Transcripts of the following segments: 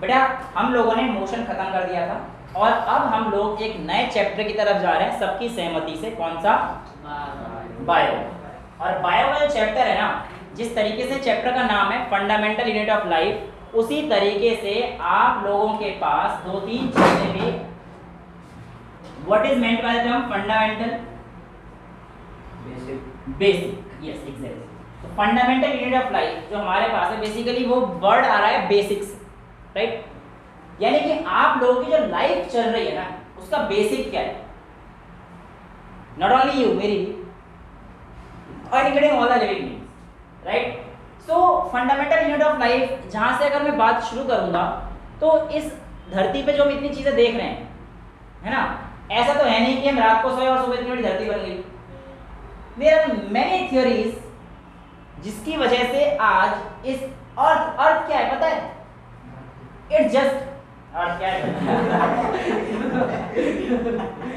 बेटा हम लोगों ने मोशन खत्म कर दिया था और अब हम लोग एक नए चैप्टर की तरफ जा रहे हैं सबकी सहमति से। कौन सा? बायो। और बायो का जो चैप्टर है ना, जिस तरीके से चैप्टर का नाम है फंडामेंटल यूनिट ऑफ लाइफ, उसी तरीके से आप लोगों के पास दो तीन चीजें भी। What is meant by the term fundamental? Basic. Yes exactly. तो फंडामेंटल यूनिट ऑफ लाइफ जो हमारे पास है, बेसिकली वो वर्ड आ रहा है बेसिक्स, राइट? यानी कि आप लोगों की जो लाइफ चल रही है ना, उसका बेसिक क्या है? नॉट ओनली यू, मेरी और including all the living beings, right? So fundamental unit of life, जहां से अगर मैं बात शुरू करूंगा तो इस धरती पे जो हम इतनी चीजें देख रहे हैं, है ना, ऐसा तो है नहीं कि हम रात को सोए और सुबह इतनी बड़ी धरती बन गई। देयर आर मेनी थ्योरीज जिसकी वजह से आज इस अर्थ क्या है पता है? इट्स जस्ट अर्थ क्या है?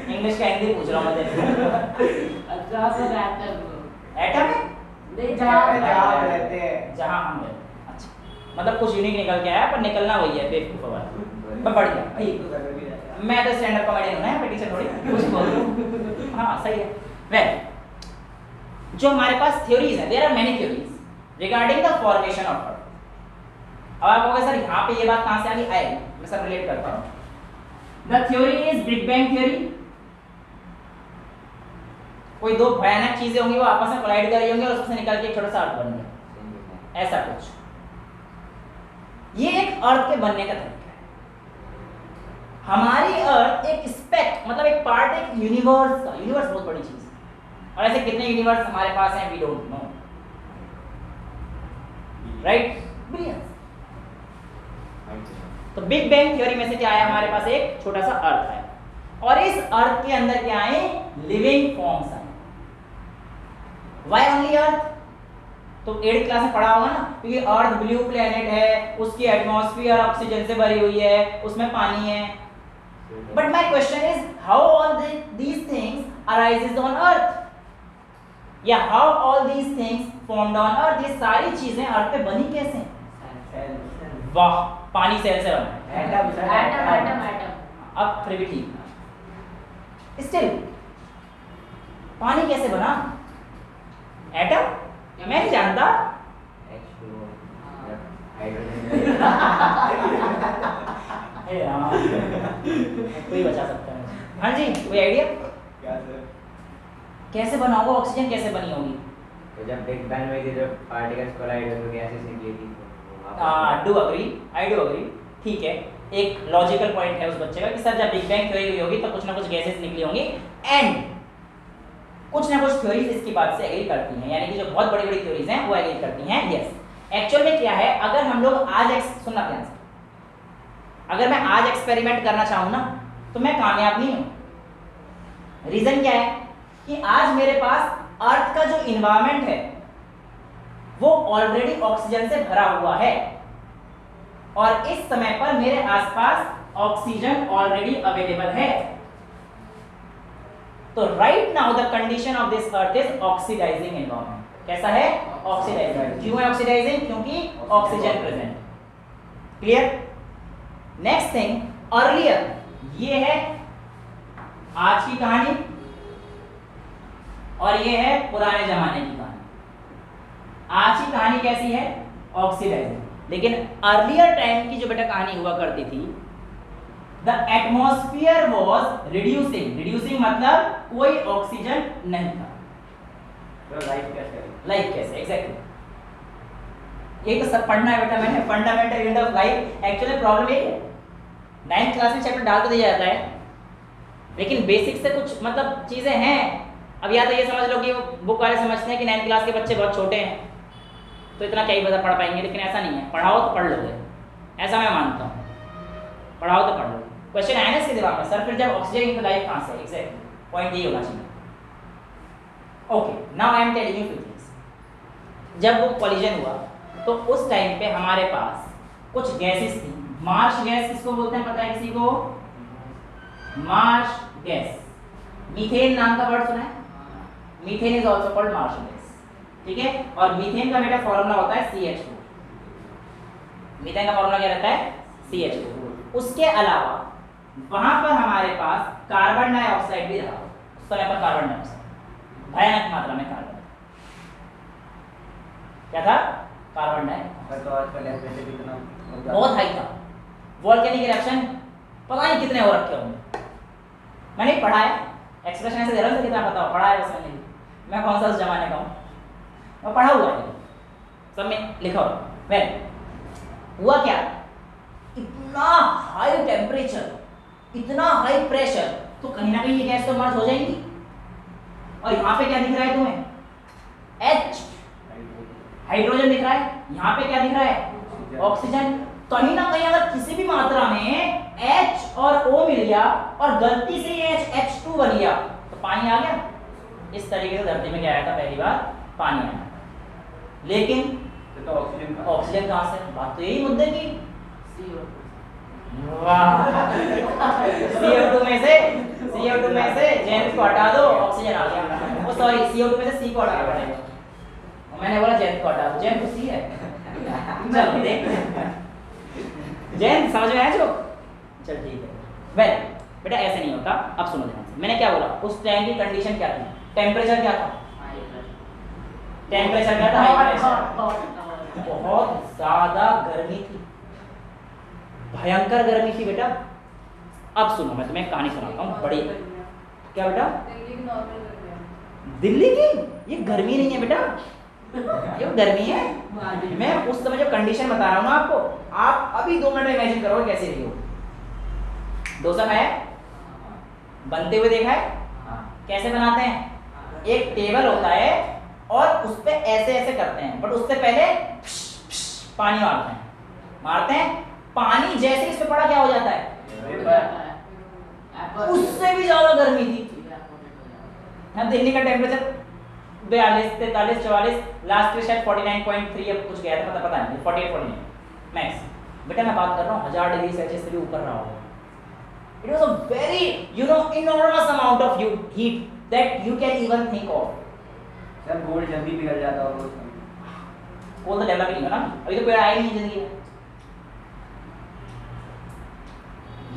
इंग्लिश का हिंदी पूछ रहा हूँ मैं। एटम है जहाँ हम रहते हैं। जहाँ हम रहते हैं। अच्छा, मतलब कुछ यूनिक निकल के आया, पर निकलना वही है, बेवकूफ वाला। पर बढ़िया भाई, मैं तो स्टैंड अप कॉमेडियन हूं ना, टीचर थोड़ी कुछ बोल। हाँ सही है। वेल, जो हमारे पास थ्योरीज है, there are many theories regarding the formation of earth. अब आप कहोगे सर यहाँ पे ये बात कहाँ से आ गई? आएगी, मैं सब रिलेट करता हूँ। The theory is big bang theory. कोई दो भयानक चीजें होंगी, वो आपस में कोलाइड कर रही होंगी और उससे निकल के एक छोटा सा अर्थ बन गया, ऐसा कुछ। ये एक अर्थ के बनने का तरीका है। हमारी अर्थ एक स्पेक्ट, मतलब एक पार्ट, एक यूनिवर्स का। यूनिवर्स बहुत बड़ी चीज है, और ऐसे कितने यूनिवर्स हमारे पास हैं, we don't know, right? Billions. तो बिग बैंग थ्योरी में से क्या आया? हमारे पास एक छोटा सा अर्थ है, और इस अर्थ के अंदर क्या आए? लिविंग फॉर्म्स आए। वाई ओनली अर्थ? तो 8th क्लास में पढ़ा होगा ना, क्योंकि अर्थ ब्लू प्लेनेट है, उसकी एटमॉस्फेयर ऑक्सीजन से भरी हुई है, उसमें पानी है। But my question is how all these things arises on earth, या how all these things formed on earth? ये सारी चीजें अर्थ पे बनी कैसे? वाह, पानी सेल से बना। एटम। अब फिर भी ठीक, स्टिल पानी कैसे बना? एटम? मैं नहीं जानता। कोई बचा सकता है? हाँ जी, कोई आइडिया? क्या सर? कैसे बना होगा? ऑक्सीजन कैसे बनी होगी? तो जब बिग बैंग हुई थी, जब पार्टिकल्स कोलाइड हुए तो गैसेस निकली थी। Do agree. ठीक है, एक लॉजिकल पॉइंट है उस बच्चे का कि सर जब बिग बैंग थ्योरी हुई होगी तो कुछ ना कुछ गैसेस निकली होंगी, एंड कुछ ना कुछ थ्योरीज इसकी बात से एग्री करती हैं, यानी कि जो बहुत बड़ी बड़ी थ्योरीज हैं वो एग्री करती हैं। यस। एक्चुअल में क्या है, अगर हम लोग आज सुनना ध्यान से, अगर मैं आज एक्सपेरिमेंट करना चाहूँ ना तो मैं कामयाब नहीं हूँ। रीजन क्या है कि आज मेरे पास अर्थ का जो इन्वायरमेंट है वो ऑलरेडी ऑक्सीजन से भरा हुआ है, और इस समय पर मेरे आसपास ऑक्सीजन ऑलरेडी अवेलेबल है। तो right now the condition of this earth is oxidising environment. कैसा है? ऑक्सीडाइजिंग। क्यों है ऑक्सीडाइजिंग? क्योंकि oxygen present. Clear? Next thing, earlier, ये है आज की कहानी और ये है पुराने जमाने की कहानी। आज की कहानी कैसी है? ऑक्सीडाइजिंग। लेकिन अर्लियर टाइम की जो बेटा कहानी हुआ करती थी, द एटमॉस्फेयर वॉज रिड्यूसिंग मतलब कोई ऑक्सीजन नहीं था। तो लाइफ कैसे? लाइफ कैसे? एग्जैक्टली, ये तो सब पढ़ना है बेटा मैंने, fundamental unit of life. Actually problem ये है, 9th क्लास में चैप्टर डाल तो दिया जाता है, लेकिन बेसिक से कुछ मतलब चीजें हैं। अब या तो ये समझ लो कि बुक वाले समझते हैं कि 9th क्लास के बच्चे बहुत छोटे हैं तो इतना क्या ही पता पढ़ पाएंगे, लेकिन ऐसा नहीं है। पढ़ाओ तो पढ़ लोगे, ऐसा मैं मानता हूँ। पढ़ाओ तो पढ़ लो। क्वेश्चन आया ना इसके दिमाग में, सर फिर जब ऑक्सीजन की लाइफ कहाँ से? एग्जैक्टली पॉइंट ये होना चाहिए। Okay, now I am telling you few things. जब वो कॉलिजन हुआ तो उस टाइम पे हमारे पास कुछ गैसेस थी। मार्श गैस किसको बोलते हैं पता है किसी को? Marsh gas. मीथेन नाम का वर्ड सुना है? Methane is also called Marsh gas, ठीक है। और मीथेन का बेटा फॉर्मूला होता है CH2। मीथेन का फॉर्मूला क्या रहता है? CH4। उसके अलावा वहां पर हमारे पास कार्बन डाइऑक्साइड भी रहा, उस समय पर कार्बन डाइऑक्साइड भयानक मात्रा में कार्बन, क्या था, कार्बन डाइऑक्साइड तो आजकल टेम्परेचर कितना बहुत हाई था। वोल्केनिक इरप्शन पता नहीं कितने हो रखे होंगे, मैंने पढ़ा है, एक्सप्रेशन ऐसे दे रहा हूँ कितना पता हो, पढ़ा है बस मैंने, मैं कौन सा उस जमाने का हूँ, मैं पढ़ा हुआ है, सब में लिखा हुआ। वेल हुआ क्या, इतना हाई टेम्परेचर, इतना हाई प्रेशर, तो कहीं ना कहीं ये गैस तो मर्ज हो जाएंगी। और यहाँ पे क्या दिख रहा है तुम्हें, H, हाइड्रोजन दिख रहा है, यहाँ पे क्या दिख रहा है, ऑक्सीजन। कहीं ना कहीं अगर किसी भी मात्रा में H और O मिल गया और गलती से ये H2 बन गया तो पानी आ गया। इस तरीके से धरती में क्या आया था, पहली बार पानी आया। लेकिन तो ऑक्सीजन कहाँ से, बात तो यही मुद्दे की। वाह CO2 में से जैन को हटा दो, ऑक्सीजन आ गया। ओ सॉरी, CO2 में से C को हटाना पड़ेगा, मैंने बोला जैन को हटा दो, जैन तो C है। चलो देखते हैं जैन, समझ में आया जो, चल ठीक है। वेल बेटा ऐसे नहीं होता, अब सुनो ध्यान से, मैंने क्या बोला, उस टाइम की कंडीशन क्या थी, टेम्परेचर क्या था, टेम्परेचर क्या था, हाई प्रेशर, बहुत ज्यादा गर्मी थी, भयंकर गर्मी थी बेटा। अब सुनो मैं तुम्हें कहानी सुनाता हूँ बड़ी, क्या बेटा, दिल्ली की ये गर्मी नहीं है बेटा, ये गर्मी है। मैं उस समय जो कंडीशन बता रहा हूँ ना आपको, आप अभी 2 मिनट में इमेजिन करो कैसे रही हो। डोसा खाया, बनते हुए देखा है, कैसे बनाते हैं, एक टेबल होता है और उस पे ऐसे ऐसे करते हैं, बट उससे पहले पानी मारते हैं, पानी जैसे इस पे पड़ा क्या हो जाता है, उससे भी ज्यादा गर्मी थी। दिल्ली का टेम्परेचर 42, 43, 44, लास्ट में शायद 49.3 अब कुछ गया था, पता नहीं 48, 49 मैक्स। बेटा मैं बात कर रहा हूँ 1000 डिग्री सेल्सियस से भी ऊपर रहा होगा। It was a very, enormous amount of heat that you can even think of. Sir gold जल्दी पिघल जाता होगा उस समय, कोल तो डेवलप ही नहीं होना, अभी तो पेड़ आए नहीं जिंदगी में।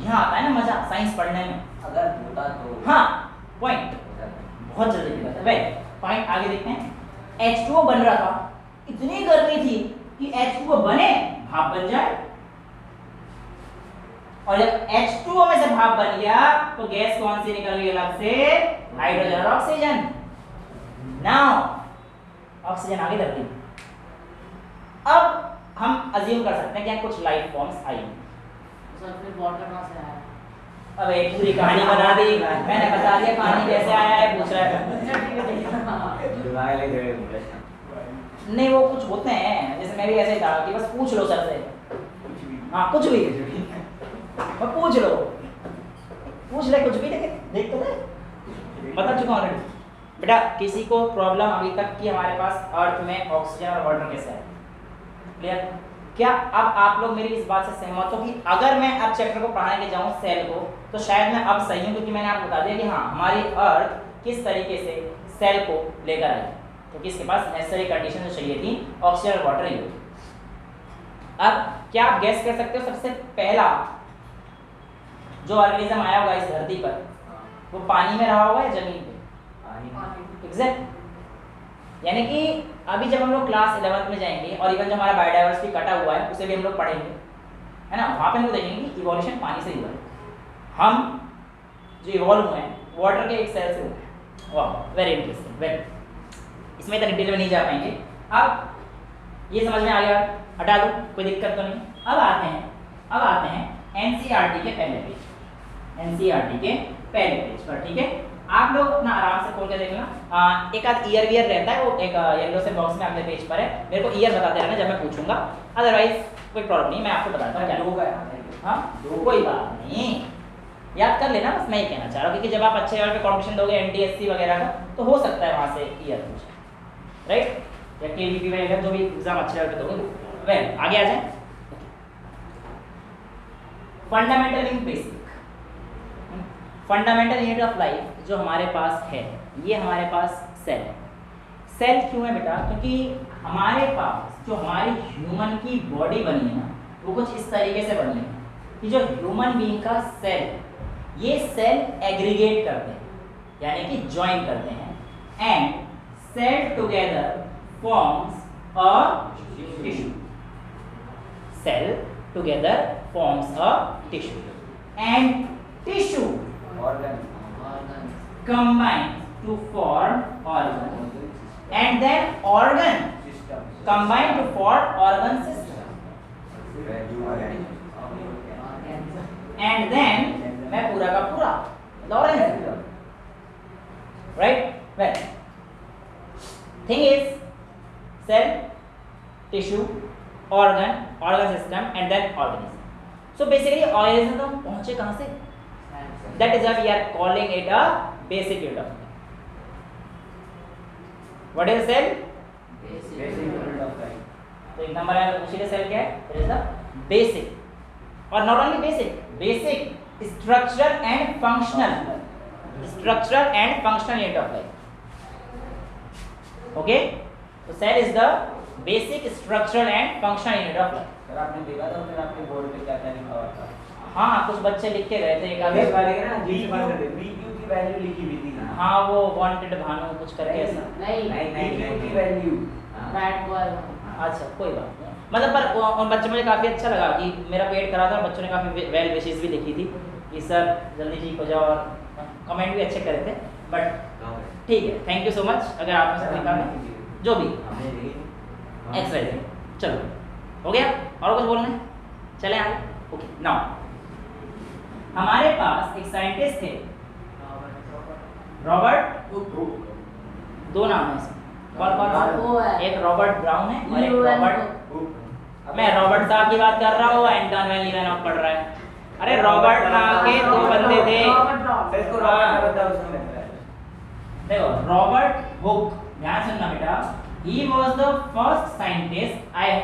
यहाँ आता है ना मजा साइंस पढ़ने में, अगर होता तो हाँ पॉइंट बहुत जल्दी पिघलता है। वेल पॉइंट आगे देखते हैं, H2O बन रहा था, इतनी गर्मी थी कि H2O बने भाप बन जाए, और जब H2O में से भाप बन गया तो गैस कौन सी निकल गई अलग से, हाइड्रोजन और ऑक्सीजन। नाउ ऑक्सीजन आ गई धरती में। अब हम अज्यूम कर सकते हैं कि कुछ लाइफ फॉर्म्स आई, अबे पूरी कहानी बना दी, मैंने बता दिया पानी कैसे आया है, पूछ रहा है दिमाग लग गए। नहीं वो कुछ होते हैं, जैसे मैं भी ऐसे ही था कि बस पूछ लो सर से, हाँ कुछ भी मैं पूछ लो, पूछ ले कुछ भी, देख तो दे, बता चुका ऑलरेडी। बेटा किसी को प्रॉब्लम अभी तक कि हमारे पास अर्थ में ऑक्सीजन और वाटर कैसे है, क्लियर? क्या अब आप लोग मेरी इस बात से सहमत हो कि अगर मैं अब चैप्टर को पढ़ाने के जाऊं सेल को, तो शायद मैं अब सही हूं, क्योंकि मैंने आपको बता दिया कि हाँ हमारी अर्थ किस तरीके से सेल को लेकर आई, क्योंकि इसके पास नेसेसरी कंडीशन जो चाहिए थी ऑक्सीजन और वाटर ही। अब क्या आप गैस कर सकते हो सबसे पहला जो ऑर्गेनिज्म आया होगा इस धरती पर वो पानी में रहा होगा या जमीन पे? एग्जैक्ट। यानी कि अभी जब हम लोग क्लास 11th में जाएंगे और इवन जो हमारा बायोडाइवर्सिटी कटा हुआ है उसे भी हम लोग पढ़ेंगे, है ना, वहाँ पे हम लोग देखेंगे कि इवोल्यूशन पानी से हुआ है, हम जो इवॉल्व हुए हैं वाटर के एक सेल से हुए हैं। वाह वेरी इंटरेस्टिंग। वेल इसमें इतना डिटेल में नहीं जा पाएंगे, अब ये समझ में आ गया, हटा दो कोई दिक्कत तो नहीं। अब आते हैं NCERT के पहले पेज, NCERT के पहले पेज पर, ठीक है। आप लोग अपना आराम से खोल के देख लेना, एक आध ईयर वियर रहता है, वो एक येलो से बॉक्स में अगले पेज पर है, मेरे को ईयर बताते रहना जब मैं पूछूंगा, अदरवाइज कोई प्रॉब्लम नहीं, मैं आपको बताता हूँ क्या होगा। हाँ कोई बात नहीं, याद कर लेना, बस मैं ये कहना चाह रहा हूँ, क्योंकि जब आप अच्छे लेवल पे कॉम्पिटिशन दोगे NTSC वगैरह का तो हो सकता है वहाँ से ईयर पूछे, राइट, या KVP वगैरह जो भी एग्जाम अच्छे लेवल पे दोगे। वेल आगे आ जाए, fundamental in basic, fundamental unit of life जो हमारे पास है, ये हमारे पास सेल है। सेल क्यों है बेटा? क्योंकि हमारे पास जो हमारी ह्यूमन की बॉडी बनी है ना वो कुछ इस तरीके से बनी है, कि जो ह्यूमन बीइंग का सेल ये सेल एग्रीगेट करते हैं यानी कि ज्वाइन करते हैं and cell together forms a tissue cell together forms a tissue and tissue organ combine to form organ and then organ system combine to form organ system and then मैं पूरा का पूरा organ right well thing is cell tissue organ system and then organism so basically organism तो पहुंचे कहां से that is why we are calling it a basic unit of life. What is cell? basic unit of life तो एक number है उसी cell क्या है? It is the basic और not only basic structural and functional unit of life. Okay, so cell is the basic structural and functional unit of life. Sir आपने देखा था फिर आपके बोर्ड पे क्या क्या लिखा हुआ था हाँ कुछ बच्चे लिख के गए थे एक आगे BQ की वैल्यू लिखी हुई थी ना हाँ वो वांटेड भानु कुछ करके ऐसा नहीं BQ की वैल्यू बैड बॉय अच्छा कोई बात नहीं मतलब पर उन बच्चों मुझे काफ़ी अच्छा लगा कि मेरा पेट करा था बच्चों ने काफ़ी वेल विशेस भी लिखी थी कि सर जल्दी ठीक हो जाओ और कमेंट भी अच्छे करे थे बट ठीक है थैंक यू सो मच अगर आपने सब लिखा है जो भी एक्सरसाइज चलो हो गया और कुछ बोलना है चलें आगे ओके नाउ हमारे पास एक साइंटिस्ट थे रॉबर्ट दो नाम है इसमें कौन एक रॉबर्ट ब्राउन है और एक रॉबर्ट मैं रॉबर्ट साहब की बात कर रहा हूँ एंटन वैन लीवेनॉफ पढ़ रहा है अरे रॉबर्ट नाम के दो बंदे थे देखो रॉबर्ट हुक ध्यान सुनना बेटा he was the first scientist I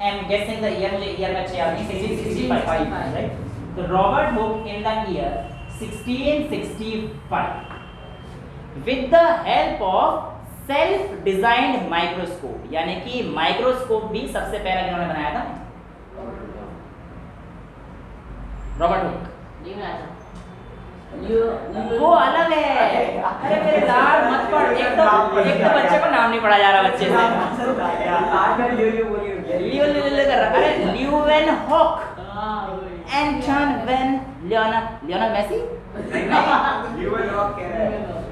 am guessing the year मुझे ईयर में अच्छे याद नहीं 1665 राइट तो Robert Hooke in the year 1665 with the help of self designed microscope यानी कि माइक्रोस्कोप भी सबसे पहला जिन्होंने बनाया था रॉबर्ट हुक वो अलग है अरे मेरे लाल मत पढ़ एक तो बच्चे को नाम नहीं पढ़ा जा रहा बच्चे से अरे ल्यूवेनहॉक एंटन वैन लियोनेल मेसी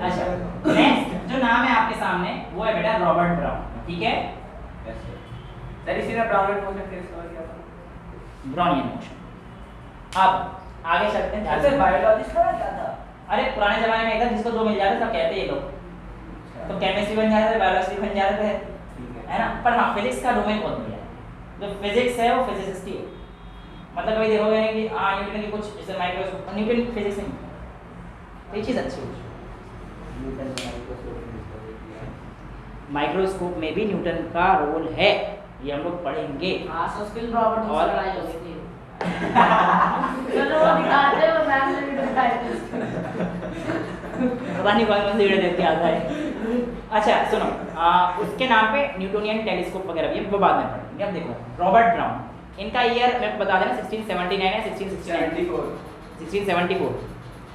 अच्छा नेक्स्ट जो नाम है आपके सामने वो है बेटा रॉबर्ट ब्राउन ठीक है सर इसी ने ब्राउनियन मोशन फेस किया था ब्राउनियन मोशन अब आगे चलते हैं सर बायोलॉजिस्ट का क्या था अरे पुराने जमाने में एक था जिसको दो मिल जाते सब कहते ये लोग तो केमिस्ट्री बन जाते थे बायोलॉजी बन जाते थे है ना पर हाँ फिजिक्स का डोमेन बहुत बढ़िया है जो फिजिक्स है वो फिजिसिस्ट ही है मतलब कभी देखोगे नहीं कि हाँ न्यूटन की कुछ जैसे माइक्रोस्कोप न्यूटन फिजिक्स नहीं ये चीज़ अच्छी है माइक्रोस्कोप में भी न्यूटन का रोल है ये हम लोग पढ़ेंगे और लड़ाई हो गई थी चलो वो दिखाते हो मैम ने भी दिखाई थी पता नहीं कौन सी वीडियो देख के आता है अच्छा सुनो उसके नाम पे न्यूटोनियन टेलीस्कोप वगैरह भी वो बाद में पढ़ेंगे अब देखो रॉबर्ट ब्राउन इनका ईयर मैं बता देना 1679 है 1674 74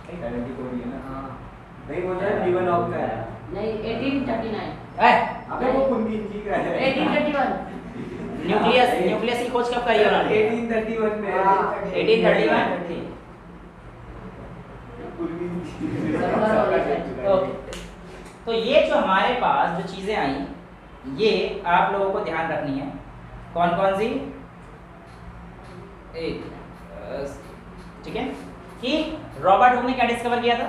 ये ना हां नहीं बोल रहा लीवेनहॉक का है नहीं 1839 अबे वो कुंडी जी का है 1831 न्यूक्लियस की खोज कब करी उन्होंने 1831 में 1831 ओके तो ये जो हमारे पास जो चीजें आई ये आप लोगों को ध्यान रखनी है कौन कौन सी एक ठीक है कि रॉबर्ट हुक ने क्या डिस्कवर किया था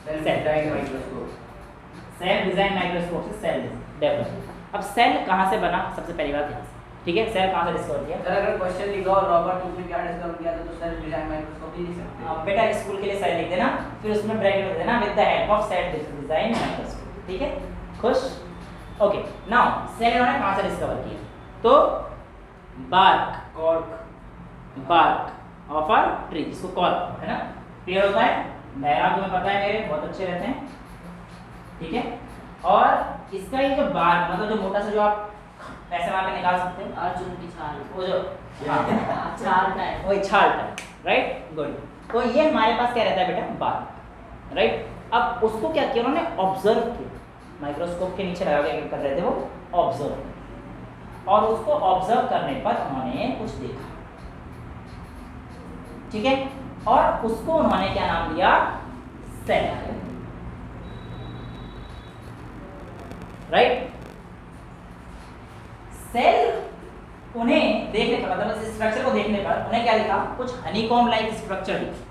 cell design microscope cell design microscope से सेल डेवलप अब सेल कहाँ से बना सबसे पहली बात यहाँ से ठीक है सेल कहाँ से डिस्कवर किया सर अगर क्वेश्चन लिखा हो रॉबर्ट हुक ने क्या डिस्कवर किया था तो सेल डिजाइन माइक्रोस्कोप ही लिख सकते हैं बेटा स्कूल के लिए सेल लिख देना फिर उसमें ब्रैकेट में देना with the help of cell design microscope ठीक है खुश ओके नाउ सेल इन्होंने कहाँ से डिस्कवर किया तो बार्क ऑफ अ ट्री जिसको कॉर्क है ना क्लियर होता है डायग्राम तुम्हें पता है मेरे बहुत अच्छे रहते हैं ठीक है और इसका ये जो बार्क मतलब जो मोटा सा जो आप वैसे वहाँ पे निकाल सकते हैं अर्जुन की छाल। वो जो हाँ छाल का है। वही छाल टाइप, राइट, गुड। तो ये हमारे पास क्या रहता है बेटा, बाल, राइट। अब उसको क्या किया उन्होंने, ऑब्जर्व किया, माइक्रोस्कोप के नीचे लगा के कर रहे थे वो, ऑब्जर्व, और उसको ऑब्जर्व करने पर उन्होंने कुछ देखा, ठीक है, और उसको उन्होंने क्या नाम दिया, सेल, राइट। सेल उन्हें देखने पर, मतलब इस स्ट्रक्चर को देखने पर उन्हें क्या दिखा, कुछ हनीकॉम लाइक स्ट्रक्चर दिखा।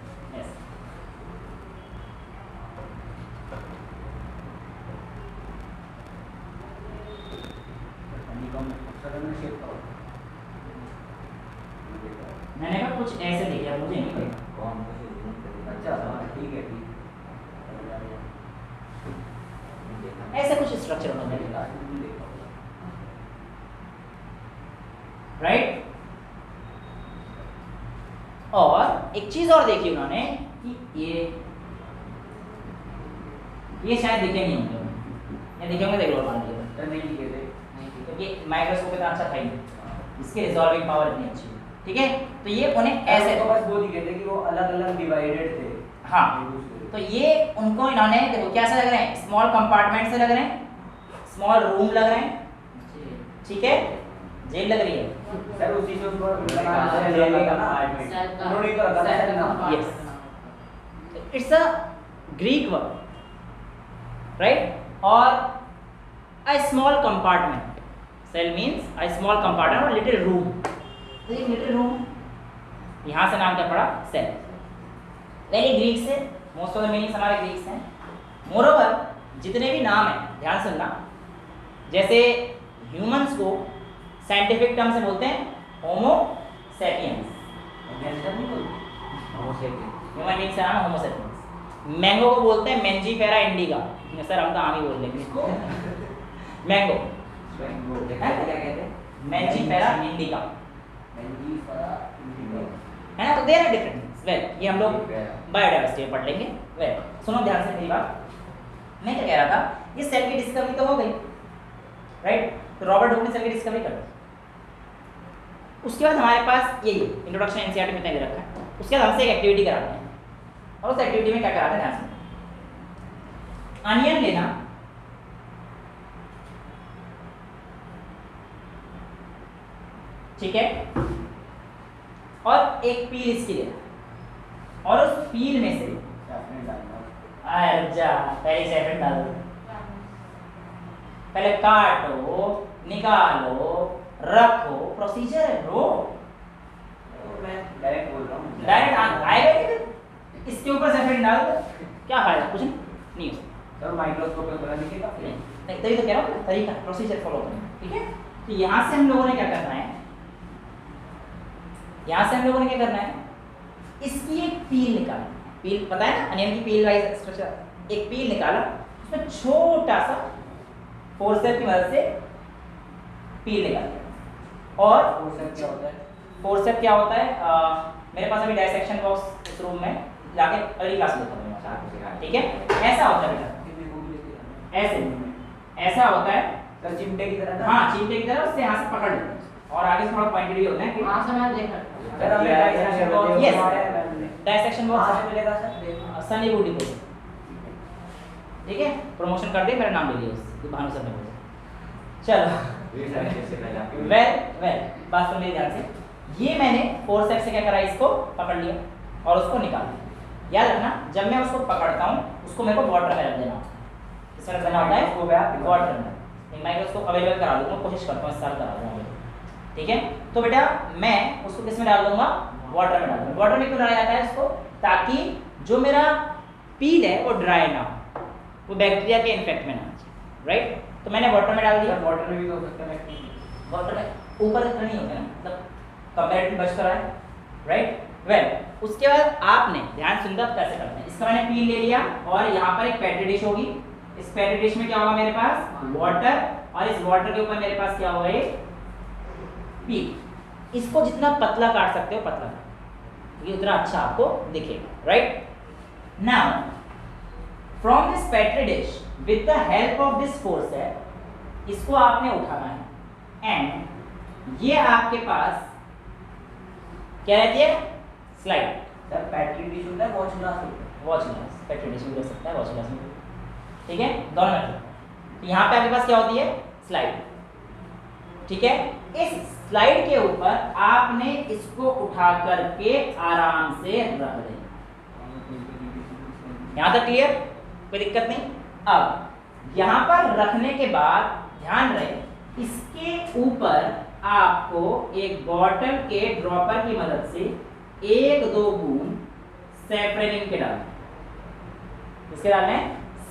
मैंने कहा कुछ ऐसे दिखा, मुझे नहीं पता। अच्छा ठीक है, ऐसे कुछ स्ट्रक्चर उन्होंने दिखा, राइट। और एक चीज और देखी उन्होंने कि ये शायद दिखे नहीं होंगे, ये दिखे होंगे, देख लो मान लीजिए, नहीं लिखे थे, क्योंकि माइक्रोस्कोप इतना अच्छा था ही नहीं, इसकी रिजॉल्विंग पावर इतनी अच्छी है, ठीक है। तो ये उन्हें ऐसे, तो बस वो दिखे थे कि वो अलग अलग डिवाइडेड थे। हाँ, तो ये उनको इन्होंने देखो कैसे लग रहे हैं, स्मॉल कंपार्टमेंट से लग रहे हैं, स्मॉल रूम लग रहे हैं, ठीक है, जेल लग रही है सर, उसी से उसको बनाया है रेलवे का कंपार्टमेंट, उन्होंने तो रखा था ना। Yes, it's a Greek word, right. और a small compartment, cell means a small compartment और लिटिल रूम, तो ये लिटिल रूम, यहाँ से नाम क्या पड़ा, सेल। वेरी ग्रीक से, मोस्ट ऑफ द मीनिंग्स हमारे ग्रीक से हैं। मोरोवर जितने भी नाम हैं, ध्यान सुनना, जैसे ह्यूमंस को साइंटिफिक टर्म से बोलते हैं होमो सैपियंस, ह्यूमन बीइंग से नाम होमो सैपियंस। मैंगो को बोलते हैं मेंजीफेरा इंडिका, सर हम तो आम ही बोल लेंगे इसको, मैंगो, क्या कहते हैं, मेंजीफेरा इंडिका, है ना। तो there are different things, well ये हम लोग बायोडाइवर्सिटी में पढ़ लेंगे। वेल सुनो ध्यान से मेरी बात, मैं क्या कह रहा था, ये सेल की डिस्कवरी तो हो गई, राइट। तो रॉबर्ट हुक ने सेल की डिस्कवरी कर दी। उसके बाद हमारे पास ये इंट्रोडक्शन एनसीईआरटी में दे रखा है, उसके बाद हमसे एक एक्टिविटी कराते हैं, और उस एक्टिविटी में क्या कराते हैं, ध्यान से, अनियन लेना, ठीक है, और एक पील इसकी लेना, और उस पील में से पहले सैफरन डाल दो, पहले काटो, निकालो, रखो, प्रोसीजर है ब्रो। मैं डायरेक्ट बोल रहा हूँ, डायरेक्ट आएगा नहीं, इसके ऊपर सैफरन डाल दो, क्या फायदा, कुछ नहीं हो सकता। सर माइक्रोस्कोप पे बना दिखेगा, नहीं तभी तो कह रहा हूँ, तरीका प्रोसीजर फॉलो करना, ठीक है। तो यहाँ से हम लोगों ने क्या करना है, यहाँ से हम लोगों ने क्या करना है, इसकी एक पील निकालना, पील पता है ना, अनियन की पील वाइज स्ट्रक्चर, एक पील निकाला, उसमें छोटा सा फोर्सेप की मदद से पील निकाल दिया, और फोर्सेप क्या होता है, फोर्सेप क्या होता है, मेरे पास अभी डायसेक्शन बॉक्स इस रूम में जाके अगली क्लास में बताऊंगा, ठीक है। ऐसा होता है बेटा, ऐसे ऐसा होता है, सर चिमटे की तरह ना, हाँ चिमटे की तरह, उससे यहाँ से पकड़ लेते हैं, और आगे से थोड़ा पॉइंटेड भी होता है कि वहाँ से मैं देखा सर हमें डायसेक्शन बॉक्स, यस डायसेक्शन कहाँ बॉक्स से मिलेगा सर, सनी बूटी को, ठीक है, प्रमोशन कर दिया, मेरा नाम ले लिया उससे, भानु सर ने बोला, चलो वेल बात सुन लीजिए ध्यान से, ये मैंने फोर्सेप से क्या करा, इसको पकड़ लिया और उसको निकाल दिया। याद रखना, जब मैं उसको पकड़ता हूँ उसको मेरे को वाटर में रख देना, इसमें रख देना होता है वाटर में, एक माइक्रोस्कोप अवेलेबल करा दूंगा, कोशिश करता हूँ इस साल करा दूंगा, ठीक है। तो बेटा मैं उसको किस में डाल दूंगा, वाटर में डाल दूंगा। वाटर में क्यों डाला जाता है इसको, ताकि जो मेरा पील है वो ड्राई ना हो, वो बैक्टीरिया के इन्फेक्ट में ना आ जाए, राइट। तो मैंने वाटर में डाल दिया, वाटर में भी हो सकता है, वाटर में ऊपर इतना नहीं होता ना, मतलब कंपैरेटिवली बच कर है, राइट। वेल उसके बाद आपने ध्यान सुनकर कैसे करते हैं, इसका मैंने पील ले लिया, और यहाँ पर एक पेट्री डिश होगी, इस पेट्री डिश में क्या होगा मेरे पास, वाटर, और इस वाटर के ऊपर मेरे पास क्या होगा, एक पील। इसको जितना पतला काट सकते हो पतला काट, ये उतना अच्छा आपको दिखेगा, right. Now from this petri dish with the help of this forcep, इसको आपने उठाना है, एंड ये आपके पास क्या रहती है, स्लाइड। सर पैट्री डिश होता है, वॉच ग्लास होता है। वॉच ग्लास, पेट्री डिश भी हो सकता है, वॉच ग्लास में, ठीक है, दोनों में। यहाँ पे आपके पास क्या होती है, स्लाइड, ठीक है। इस स्लाइड के ऊपर आपने इसको उठा करके आराम से रख देना। यहाँ तक क्लियर, कोई दिक्कत नहीं। अब यहाँ पर रखने के बाद ध्यान रहे, इसके ऊपर आपको एक बॉटल के ड्रॉपर की मदद से 1-2 बूंद सैफरन के डालना। इसके डालना है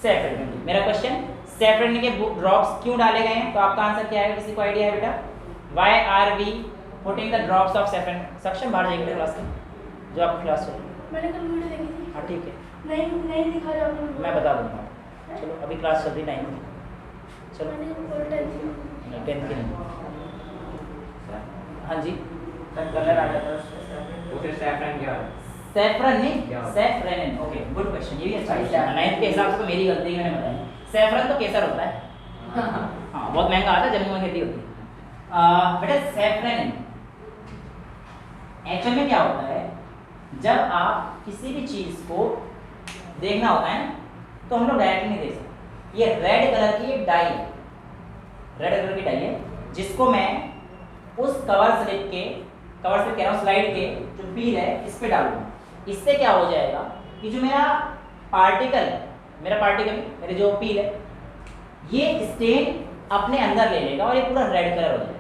सैफरन। मेरा क्वेश्चन, सैफरन के ड्रॉप्स क्यों डाले गए हैं, तो आपका आंसर क्या है, किसी को आइडिया है बेटा? Why are we putting the drops of saffron? सक्षम बाहर जाइए क्लास में, जो आपकी क्लास चल रही है। मैंने कल वीडियो देखी थी। हाँ ठीक है, नहीं दिखा रहा हूँ मैं बता दूंगा। चलो अभी क्लास चल रही 9 की, चलो मैंने फुल टेंशन 10 की नहीं। हाँ जी, सर कलर आ जाता है उससे, उसे सैफरन क्या है? सैफरन नहीं, सैफरन। ओके, गुड क्वेश्चन, ये भी अच्छा क्वेश्चन है। 9th के हिसाब से तो मेरी गलती है, मैंने बताया। सैफरन तो केसर होता है, हाँ बहुत महंगा आता है, जम्मू में खेती होती है। बेटा सैफरन एक्चुअल में क्या होता है, जब आप किसी भी चीज को देखना होता है ना, तो हम लोग डायरेक्ट नहीं देख सकते। ये रेड कलर की डाई है, रेड कलर की डाई है, जिसको मैं उस कवर स्लिप कह रहा हूँ, स्लाइड के जो पील है इस पे डालूंगा। इससे क्या हो जाएगा कि जो मेरा पार्टिकल मेरे जो पील है, ये स्टेन अपने अंदर ले लेगा और ये पूरा रेड कलर हो जाएगा।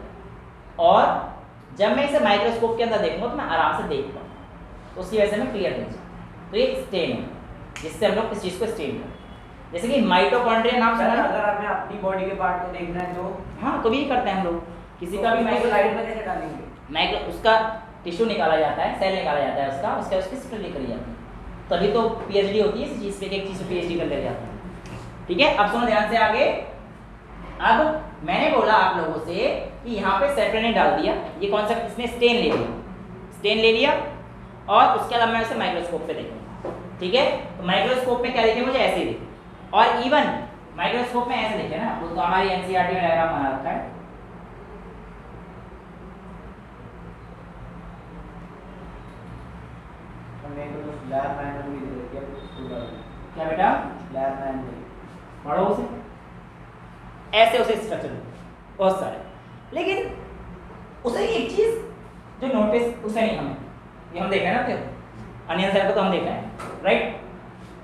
और जब मैं इसे माइक्रोस्कोप के अंदर देखूंगा तो मैं आराम से देख पाऊँ, उसकी वजह से मैं क्लियर देख सकूँ। तो ये स्टेन है, जिससे हम लोग इस चीज़ को स्टेन करते हैं। जैसे कि माइटोकॉन्ड्रिया नाम सुना है? अगर हमें अपनी बॉडी के पार्ट को देखना है तो हाँ, तो भी करते हैं हम लोग। किसी का भी स्लाइड में कैसे डालेंगे? उसका टिश्यू निकाला जाता है, सेल निकाला जाता है उसका, उसकी स्टडी करी जाती है, तभी तो पीएचडी होती है इस चीज़ पे, एक चीज़ पे पीएचडी कर लिया जाता है। ठीक है, अब सुनो ध्यान से आगे। अब मैंने बोला आप लोगों से कि यहाँ पे सैफरन डाल दिया, ये कौन सा, इसने स्टेन ले लिया और उसके अलावा मैं उसे माइक्रोस्कोप पे देखूंगा। ठीक है, तो माइक्रोस्कोप में क्या देखे, मुझे ऐसे ही दिखे, और इवन माइक्रोस्कोप में ऐसे दिखे ना, वो तो हमारी एनसीईआरटी में डायग्राम बना रखा है। क्या बेटा, पढ़ो उसे, ऐसे उसे स्ट्रक्चर बहुत सारे, लेकिन उसे एक चीज जो नोटिस उसे नहीं, हमें ये हम देख रहे हैं ना, तो अनियन सर को तो हम देख रहे हैं, राइट।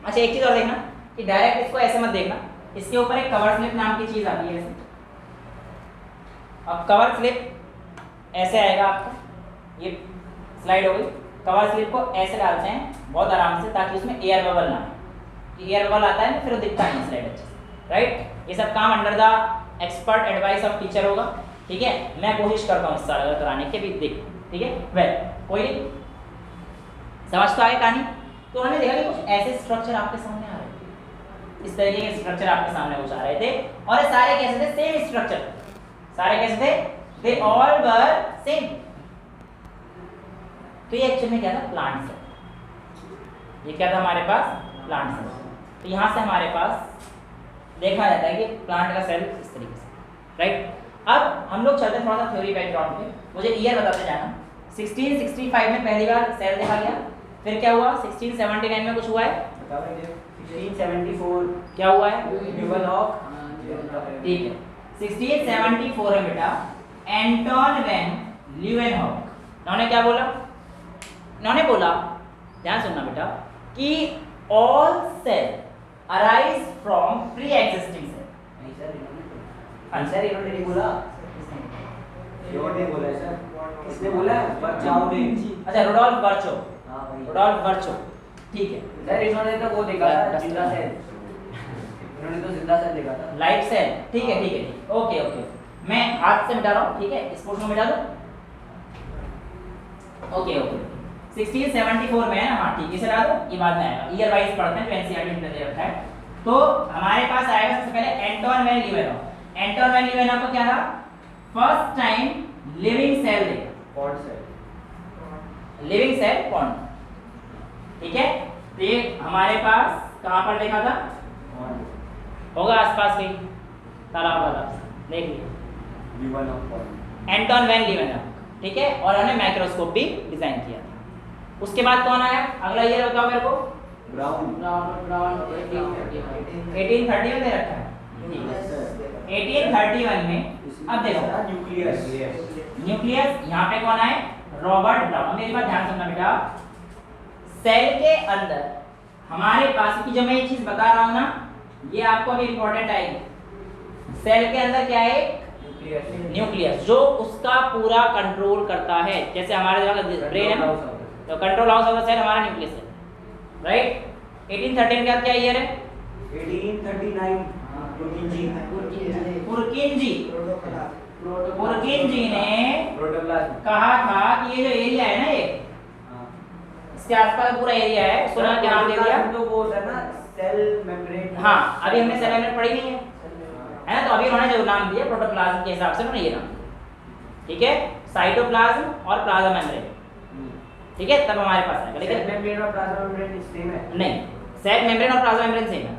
अच्छा एक चीज और देखना कि डायरेक्ट इसको ऐसे मत देखना, इसके ऊपर एक कवर स्लिप नाम की चीज आती है ऐसे। अब कवर स्लिप ऐसे आएगा आपका, ये स्लाइड हो गई, कवर स्लिप को ऐसे डालते हैं बहुत आराम से, ताकि उसमें एयर बबल ना आए। एयर बबल आता है ना, फिर वो दिखता नहीं स्लाइड अच्छे से, राइट। ये सब काम under the expert advice of teacher होगा। ठीक है, मैं कोशिश करता हूँ इस साल अगर कराने के भी देख। ठीक है, वेल कोई नहीं, समझ तो आए कहानी। तो उन्होंने देखा कि कुछ ऐसे स्ट्रक्चर आपके सामने आ रहे थे, इस तरीके के स्ट्रक्चर आपके सामने कुछ आ रहे थे, और ये सारे कैसे थे, सेम स्ट्रक्चर, सारे कैसे थे, दे ऑल वर सेम। तो ये एक्चुअली में क्या था, प्लांट सेल। ये क्या था हमारे पास, प्लांट सेल। तो यहाँ से हमारे पास देखा जाता है कि प्लांट का सेल इस तरीके से, राइट। अब हम लोग चलते हैं थोड़ा सा थ्योरी बैकग्राउंड पे, मुझे ईयर बताते जाना। 1665 में पहली बार सेल देखा गया, फिर क्या हुआ, 1679 में कुछ हुआ है, 1674 क्या हुआ है, न्यूटन। ठीक है, 1674 में बेटा एंटोन वैन ल्यूवेनहॉक, इन्होंने क्या बोला, इन्होंने बोला, ध्यान सुनना बेटा, कि all cell arise from pre existing cell. नहीं सर, इन्होंने नहीं बोला, बोला है सर, किसने बोला है, बर्चाओ ने। अच्छा, रोडोल्फ बर्चो, हां भाई, रोडोल्फ बर्चो, ठीक है। सर इन्होंने तो वो देखा था, जिंदा सेल, इन्होंने तो जिंदा सेल देखा था, लाइव सेल। ठीक है, ठीक है, ओके ओके, मैं हाथ से मिटा रहा हूँ, ठीक है, इस पोर्शन में मिटा दो, ओके ओके। 1674 में है ना, हाँ ठीक है, इसे डाल दो, ये बाद में आएगा, ईयर वाइज पढ़ते हैं, जो एनसीईआरटी में दे रखा है। तो हमारे पास आएगा सबसे पहले Anton van Leeuwenhoek. Anton van Leeuwenhoek को क्या था, फर्स्ट टाइम लिविंग सेल देखा, pond cell, living cell pond, ठीक है। तो ये हमारे पास कहाँ पर देखा था, होगा आसपास कहीं, तालाब वाला, देख लिया, एंटोन वैन लीवेनहॉक, ठीक है, और उन्होंने माइक्रोस्कोप भी डिजाइन किया था। उसके बाद कौन आया अगला ईयर बताओ मेरे को। ब्राउन 1830 में दे रखा है, 1831 में। अब देखो न्यूक्लियस, यहाँ पे कौन आए, रॉबर्ट ब्राउन। मेरी बात ध्यान सुनना बेटा, सेल के अंदर हमारे पास की जो मैं ये चीज बता रहा हूं ना, ये आपको अभी इंपॉर्टेंट आएगी। सेल के अंदर क्या है, न्यूक्लियस, जो उसका पूरा कंट्रोल करता है। जैसे हमारे जो ब्रेन है, तो control house of the cell हमारा न्यूक्लियस है, राइट। 1813 का क्या ईयर है, 1839 पुरकिंजी ने कहा था कि ये जो एरिया है ना, ये इसके आसपास पूरा एरिया है, उसको क्या नाम दे दिया, तो वो होता है ना सेल मेम्ब्रेन। हाँ अभी हमने सेल मेम्ब्रेन पढ़ी नहीं है ना, तो अभी उन्होंने जो नाम दिया प्रोटोप्लाज्म के हिसाब से उन्होंने ये नाम दिया, ठीक है, साइटोप्लाज्म और प्लाज्मा मेम्ब्रेन, ठीक है, तब हमारे पास आएगा। लेकिन मेम्ब्रेन और प्लाज्मा मेम्ब्रेन सेम है नहीं, सेल मेम्ब्रेन और प्लाज्मा मेम्ब्रेन सेम है,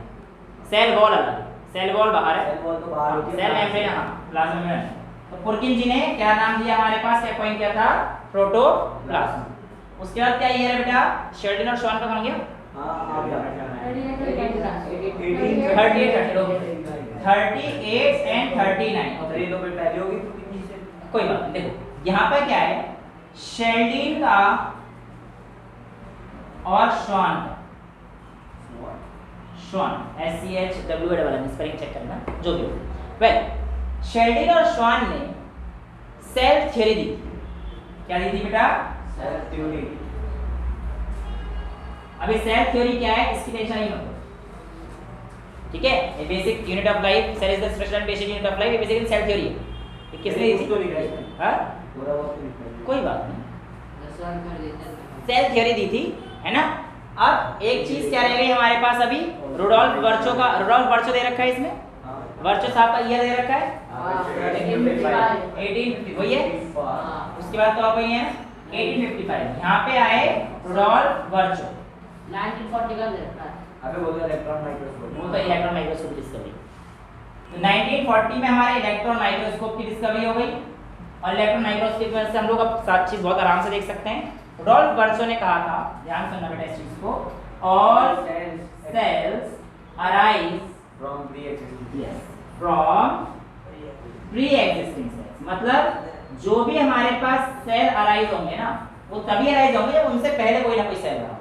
सेल वॉल अलग है, सेल वॉल बाहर है, सेल वॉल तो बाहर होती है, सेल मेम्ब्रेन हाँ, प्लाज्मा मेम्ब्रेन। तो पुरकिंजी ने क्या नाम दिया हमारे पास, क्या कॉइन किया था, प्रोटोप्लाज्म। उसके बाद क्या ईयर है बेटा, शेल्डन और श्वान का बन गया, हां आ गया 38 एंड 39। और ये दो पे पहले होगी पुरकिंजी से। कोई बात नहीं, देखो यहाँ पर क्या है, शेल्डन का और श्वान का, श्वान SCHWA स्पेलिंग चेक करना जो भी हो। वेल शेल्डन और श्वान ने सेल थ्योरी दी थी, क्या दी थी बेटा, सेल थ्योरी। अभी सेल थ्योरी क्या है इसकी टेंशन नहीं मत लो, ठीक है। ये basic unit of life, cell is the special and basic unit of life, ये बेसिकली सेल थ्योरी है। ये किसने दी थी, हां पूरा वो तो लिखा कोई बात नहीं, सेल थ्योरी दी थी, है ना। अब एक चीज क्या रह गई हमारे पास अभी, रुडोल्फ वर्चो का, रुडोल्फ वर्चो दे रखा है इसमें, वर्चो साहब का ईयर दे रखा है 18 वही है। उसके बाद तो आप वही है 1855, यहाँ पे आए रुडोल्फ वर्चो, 1940 का दे रखा है। अबे वो तो इलेक्ट्रॉन माइक्रोस्कोप, वो तो इलेक्ट्रॉन माइक्रोस्कोप की डिस्कवरी। तो 1940 में हमारे इलेक्ट्रॉन माइक्रोस्कोप की डिस्कवरी हो गई, और इलेक्ट्रॉन माइक्रोस्कोप की वजह से हम लोग अब सात चीज बहुत आराम से देख सकते हैं। रुडोल्फ वर्चो ने कहा था, ध्यान सुनना बेटा इस चीज को, all cells arise from pre existing, from pre existing cells, मतलब जो भी हमारे पास सेल अराइज होंगे ना, वो तभी अराइज होंगे जब उनसे पहले कोई ना कोई सेल रहा।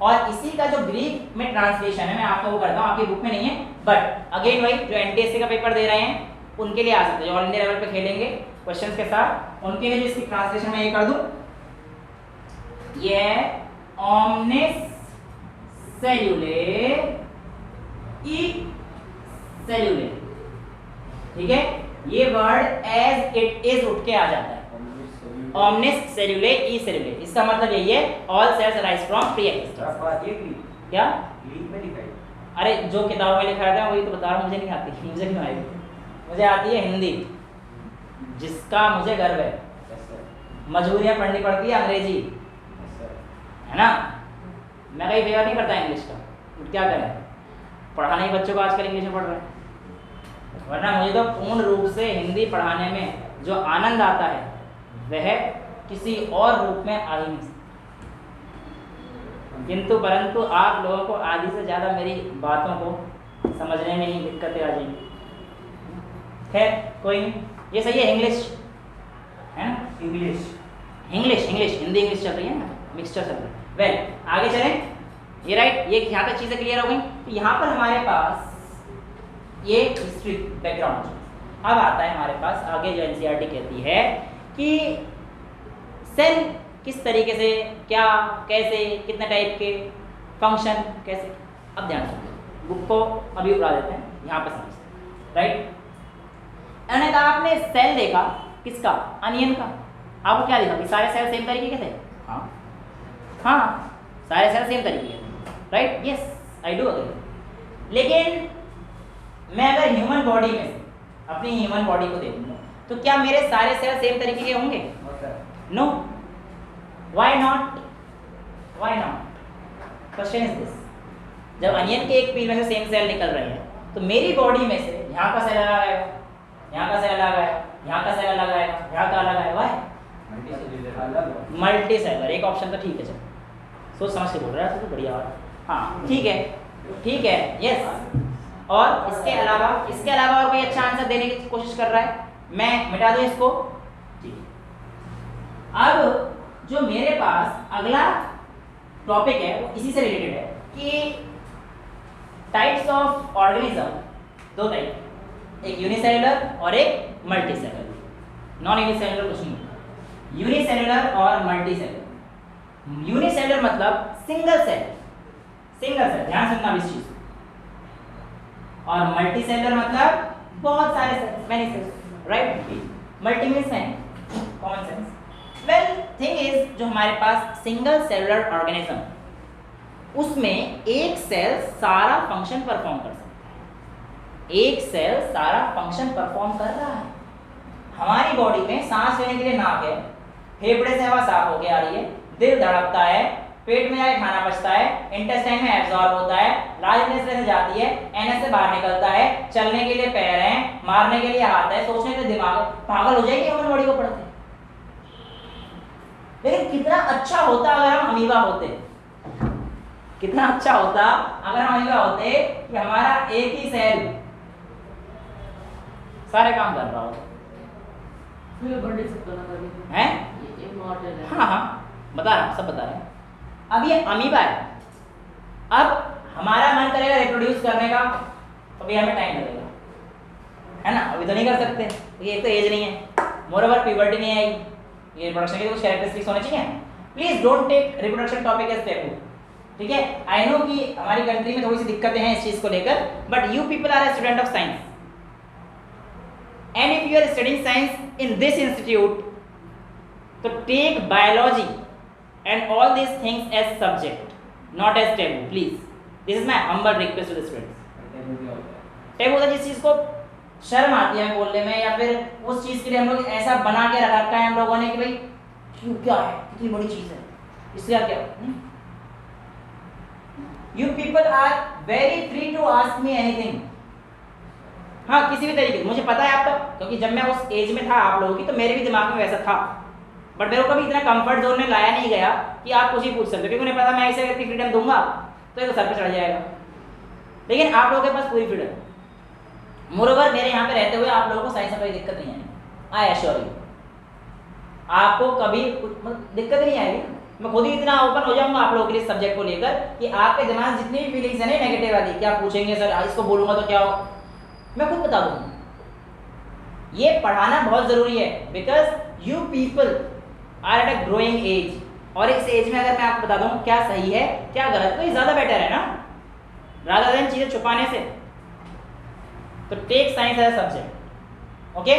और इसी का जो ग्रीक में ट्रांसलेशन है, मैं आपको वो करता हूँ, आपकी बुक में नहीं है, बट अगेन वही जो एनटीएससी का पेपर दे रहे हैं उनके लिए आ सकते हैं, जो ऑल इंडिया लेवल पे खेलेंगे क्वेश्चंस के साथ, उनके लिए इसकी ट्रांसलेशन मैं ये कर दूं, ये है ओमनिस सेल्यूले ई सेल्यूले, ठीक है। ये वर्ड एज इट इज उठ के आ जाता है, ओमनिस सेल्यूले ई सेल्यूले, इसका मतलब यही है all cells arise from pre existence. क्या ग्रीक में लिखा है, अरे जो किताब में लिखा था वही तो बता रहा हूँ, मुझे नहीं आती, मुझे क्यों आएगी, मुझे आती है हिंदी, जिसका मुझे गर्व है। मजबूरियाँ पढ़नी पड़ती है अंग्रेजी, है ना, मैं कहीं फेवर नहीं करता इंग्लिश का, तो क्या करें, पढ़ाने ही बच्चों को आजकल इंग्लिश में पढ़ रहे हैं, वरना मुझे तो पूर्ण रूप से हिंदी पढ़ाने में जो आनंद आता है वह किसी और रूप में आ ही नहीं सकता। किंतु परंतु आप लोगों को आधी से ज़्यादा मेरी बातों को समझने में ही दिक्कतें आ जाएंगी। खैर कोई नहीं, ये सही है, इंग्लिश है ना, English English English Hindi English चल रही है ना, मिक्सचर चल रहा है। वेल आगे चलें, ये राइट, ये यहाँ तक चीज़ें क्लियर हो गई। तो यहाँ पर हमारे पास ये हिस्ट्री बैकग्राउंड। अब आता है हमारे पास आगे जो एनसीईआरटी कहती है कि सेल किस तरीके से, क्या, कैसे, कितने टाइप के, फंक्शन कैसे। अब ध्यान सुनिए, बुक को अभी उड़ा देते हैं, यहाँ पर समझते हैं, राइट। मैंने कहा आपने सेल देखा किसका, अनियन का, आपको क्या दिखा कि सारे सेल सेम तरीके के थे, हाँ हाँ सारे सेल सेम तरीके के, right, yes I do agree. लेकिन मैं अगर ह्यूमन बॉडी में अपनी ह्यूमन बॉडी को देखूंगा तो क्या मेरे सारे सेल सेम तरीके के होंगे, no, why not, why not, question is this. जब अनियन के एक पील में से सेम सेल निकल रहे हैं तो मेरी बॉडी में से यहाँ का सेल अलग आएगा, यहाँ का सेल अलग आएगा, यहाँ का सेल अलग आएगा, यहाँ का अलग आएगा, अलग मल्टी सेलर। एक ऑप्शन तो ठीक है, चल सोच समझ के बोल रहा है तो बढ़िया बात। हाँ ठीक है, ठीक है, यस। और इसके अलावा और कोई अच्छा आंसर देने की कोशिश कर रहा है? मैं मिटा दूं इसको, ठीक है। अब जो मेरे पास अगला टॉपिक है वो इसी से रिलेटेड है कि टाइप्स ऑफ ऑर्गेनिज्म, दो टाइप, एक यूनिसेलुलर और एक मल्टीसेलुलर। नॉन यूनिसेलुलर कुछ नहीं, यूनिसेलुलर और मल्टीसेलुलर। यूनिसेलुलर मतलब सिंगल सेल, ध्यान सुनना इस चीज। और मल्टीसेलुलर मतलब बहुत सारे cell, many cells, right? Multi means many, common sense. Well thing is, जो हमारे पास सिंगल सेलुलर ऑर्गेनिज्म, उसमें एक सेल सारा फंक्शन परफॉर्म कर सकता है। एक सेल सारा फंक्शन परफॉर्म कर रहा है। हमारी बॉडी में सांस लेने के लिए नाक है, फेफड़े से हवा साफ होके आ रही है, दिल धड़कता है, पेट में जाके खाना पचता है, इंटेस्टाइन में एब्जॉर्ब होता है, लार्ज इंटेस्टाइन से जाती है, एनएस से बाहर निकलता है, चलने के लिए पैर हैं, मारने के लिए हाथ है, सोचने के लिए दिमाग है। पागल हो जाएगी ह्यूमन बॉडी को पढ़ते। लेकिन कितना अच्छा होता अगर हम अमीबा होते, कितना अच्छा होता अगर हम अमीबा होते कि हमारा एक ही सेल सारे काम कर रहा होता। हैं? हाँ हाँ बता रहा हूँ, सब बता रहे हैं। अब ये अमीबा है, अब हमारा मन करेगा रिप्रोड्यूस करने का, तो भी हमें टाइम लगेगा, है ना? अभी तो नहीं कर सकते क्योंकि एक तो एज नहीं है, मोरओवर प्यूबर्टी नहीं आएगी, ये रिप्रोडक्शन के कुछ कैरेक्टरिस्टिक्स होने चाहिए। Please don't take reproduction topic as taboo, ठीक है? आई नो कि हमारी कंट्री में थोड़ी सी दिक्कतें हैं इस चीज को लेकर, but you people are a student of science, and if you are studying science in this institute, तो take biology and all these things as subject, not as taboo, please. This is my humble request to the students. taboo है जिस चीज को शर्म आती है बोलने में, या फिर उस चीज के लिए हम लोग ऐसा बना के रखा है हम लोगों ने कि भाई क्यों, क्या है, कितनी बड़ी चीज है, इसलिए आप क्या नहीं? You people are very free to ask me anything. हाँ किसी भी तरीके, मुझे पता है आपका, क्योंकि जब मैं उस एज में था आप लोगों की, तो मेरे भी दिमाग में वैसा था, बट मेरे को कभी इतना कंफर्ट जोन में लाया नहीं गया कि आप कुछ ही पूछ सकते हो, क्योंकि उन्हें पता मैं ऐसे इतनी फ्रीडम दूंगा तो ये तो सर पे चढ़ जाएगा। लेकिन आप लोगों के पास पूरी फ्रीडम। मोरओवर मेरे यहाँ पे रहते हुए आप लोगों को साइंस में कोई दिक्कत नहीं आएगी, आई एश्योर यू। आपको कभी दिक्कत नहीं आएगी, मैं खुद ही इतना ओपन हो जाऊंगा आप लोगों के लिए सब्जेक्ट को लेकर कि आपके दिमाग जितनी भी फीलिंग्स है ना नेगेटिव वाली, क्या पूछेंगे सर इसको बोलूंगा तो क्या हो, मैं खुद बता दूंगा। ये पढ़ाना बहुत जरूरी है, because you people are at a growing age, और इस एज में अगर मैं आपको बता दूं क्या सही है क्या गलत, तो ये ज्यादा बेटर है ना, रादर देन चीजें छुपाने से। तो take science as a subject, okay?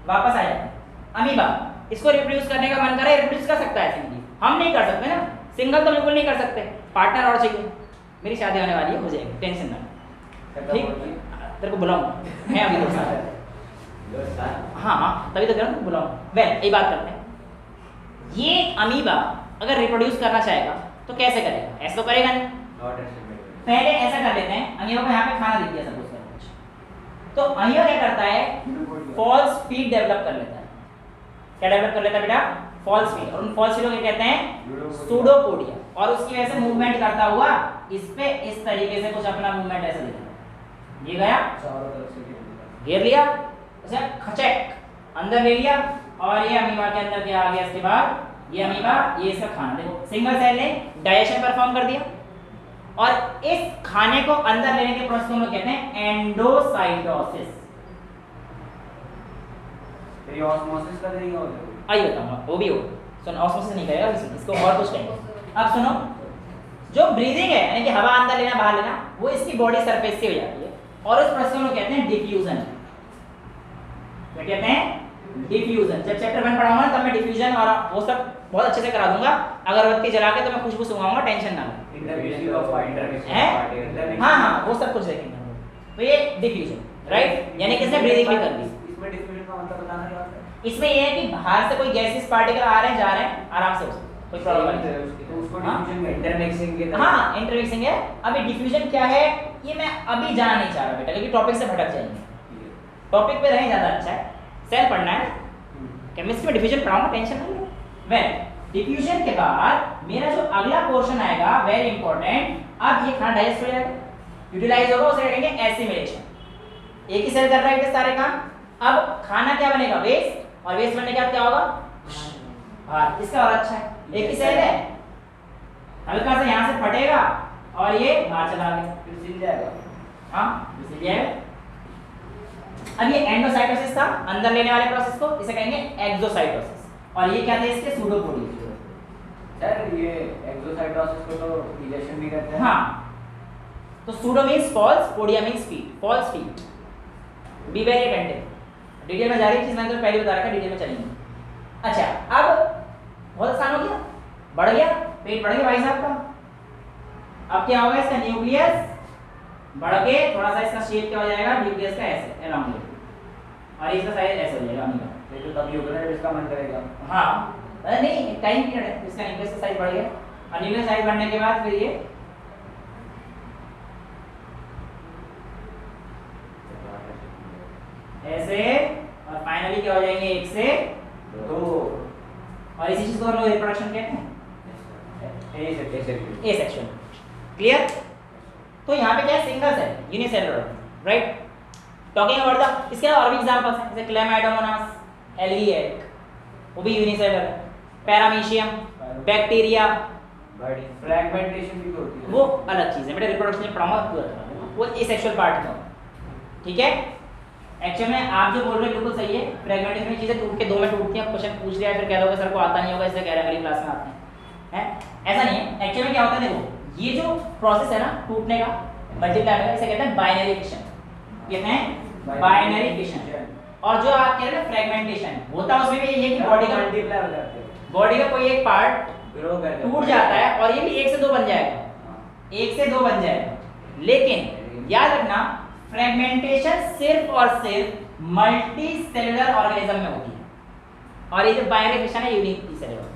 वापस आ जाए, अमीबा, इसको रिप्रोड्यूस करने का मन करे, रिप्रोड्यूस कर सकता है सिंगल, हम नहीं कर सकते ना, सिंगल तो बिल्कुल नहीं कर सकते, पार्टनर और चाहिए। मेरी शादी होने वाली है, हो जाएगी, टेंशन ना, ठीक? तेरे को बुलाऊंगा मैं अभी तो हाँ हाँ तभी तो कह रहा हूँ बुलाऊंगा। वेल ये बात करते हैं, ये अमीबा अगर रिप्रोड्यूस करना चाहेगा तो कैसे करेगा? ऐसा तो करेगा नहीं। पहले ऐसा कर लेते हैं, अमीबा को यहाँ पे खाना दे दिया सपोज कर कुछ, तो अमीबा क्या करता है, फॉल्स फीड डेवलप कर लेता है। क्या डेवलप कर लेता है बेटा? False feet. और उन फॉल्स फीड को क्या कहते हैं? सूडोपोडिया। और उसकी वजह से मूवमेंट करता हुआ इस पे इस तरीके से कुछ अपना मूवमेंट ऐसे देता है, ये गया घेर लिया, उसे खचक अंदर ले लिया, और ये अमीबा के अंदर क्या आ गया, इसके बाद ये अमीबा ये इसका खाना, देखो सिंगल सेल ने डाइजेशन परफॉर्म कर दिया, और इस खाने को अंदर लेने के प्रोसेस को हम लोग कहते हैं एंडोसाइटोसिस। तेरी ऑस्मोसिस का नहीं हो जाएगा, आइए बताऊंगा, वो भी हो, सुन ऑस्मोसिस नहीं करेगा इसको और कुछ कहेंगे। अब सुनो, जो ब्रीदिंग है यानी कि हवा अंदर लेना बाहर लेना, वो इसकी बॉडी सरफेस से हो जाती है, और उस प्रोसेस को हम लोग कहते हैं डिफ्यूजन। क्या कहते हैं? डिफ्यूजन। जब चैप्टर 1 पढ़ाऊंगा तब मैं डिफ्यूजन और वो सब बहुत अच्छे से करा दूंगा, अगरबत्ती जला के तो मैं खुशबू सुंघाऊंगा, टेंशन ना लो। हाँ हाँ वो सब कुछ देखेंगे। तो ये डिफ्यूजन, राइट, यानी किसने ब्रीदिंग भी कर दी। इसमें डिफ्यूजन का मतलब बताना क्या होता है? इसमें ये है कि बाहर से कोई गैसेस पार्टिकल आ रहे हैं जा रहे हैं, आराम से कोई प्रॉब्लम नहीं है, तो उसको डिफ्यूजन में इंटरमिक्सिंग के हाँ इंटरमिक्सिंग है। अभी डिफ्यूजन क्या है ये मैं अभी जाना नहीं चाह रहा बेटा, क्योंकि टॉपिक से भटक जाएंगे, टॉपिक पे रहें ज्यादा अच्छा है। सेल पढ़ना है, केमिस्ट्री में डिफिजन पढ़ाऊंगा, टेंशन नहीं है। वेल डिफ्यूजन के बाद मेरा जो अगला पोर्शन आएगा वेरी इंपॉर्टेंट, अब ये खाना डाइजेस्ट हो जाएगा, यूटिलाइज होगा, उसे कहेंगे एसिमिलेशन। एक ही सेल कर रहा है सारे काम। अब खाना क्या बनेगा, वेस्ट, और वेस्ट बनने के बाद क्या होगा, भार। इसका और अच्छा है, एक ही सेल है, हल्का सा यहाँ से फटेगा और ये बाहर चला गया, फिर सिल जाएगा। हाँ सिल जाएगा। अब ये एंडोसाइटोसिस था, अंदर लेने वाले प्रोसेस को, इसे कहेंगे एक्सोसाइटोसिस। और ये क्या थे इसके, सूडोपोडिया। सर ये एक्सोसाइटोसिस को तो डिजेशन भी करते हैं। हाँ, तो pseudo means false, podia means feet, false feet. Be very attentive. Detail में जा रही चीज मैंने तो पहले बता रखा है, डिटेल में चलेंगे। अच्छा अब बहुत आसान हो गया, बढ़ गया पेट, बढ़ गया भाई साहब का। अब क्या होगा, इसका न्यूक्लियस बढ़ के थोड़ा सा इसका शेप क्या हो जाएगा, न्यूक्लियस का ऐसे एलोंगेट, और इसका साइज ऐसे हो जाएगा अमीबा। ये तो तब यूक्रेन है इसका मन करेगा। हाँ अरे नहीं, टाइम पीरियड है, इसका न्यूक्लियस का साइज बढ़ गया, और न्यूक्लियस साइज बढ़ने के बाद फिर ये ऐसे, और फाइनली क्या हो जाएंगे, 1 से 2। और इसी चीज को हम लोग रिप्रोडक्शन कहते हैं, ए सेक्शन। क्लियर? तो यहाँ पे क्या है, single cell, unicellular, right. Talking about the, इसके और भी एग्जांपल्स हैं, जैसे क्लेमाइडोमोनास एल्गिएट, वो भी यूनिसेलुलर है। पैरामीशियम, बैक्टीरिया, फ्रैगमेंटेशन भी होती है, वो अलग चीज है, बेटा रिप्रोडक्शन में पढ़ाऊंगा पूरा, वो एसेक्सुअल पार्ट में, ठीक है। एक्चुअल में आप जो बोल रहे हैं बिल्कुल सही है, फ्रैगमेंटेशन में चीजें टूट के 2 में टूटती हैं। क्वेश्चन पूछ लिया फिर कह दोगे सर को आता नहीं होगा, इसलिए कह रहे हैं अगली क्लास में आते हैं, ऐसा नहीं है। एक्चुअल में क्या होता है, देखो ये जो प्रोसेस है ना टूटने का, मल्टीप्लाई होगा, इसे कहते हैं बाइनरी फिशन, कहते हैं बाइनरी फिशन। और जो आप कह रहे हैं फ्रैगमेंटेशन होता है, उसमें भी ये कि बॉडी का मल्टीप्लाई हो जाते हैं, बॉडी का कोई एक पार्ट ग्रो कर टूट जाता है, और ये भी 1 से 2 बन जाएगा, 1 से 2 बन जाएगा। लेकिन याद रखना, फ्रैगमेंटेशन सिर्फ और सिर्फ मल्टी सेलुलर ऑर्गेनिज्म में होती है, और ये जो बाइनरी फिशन है यूनिक सेलुलर,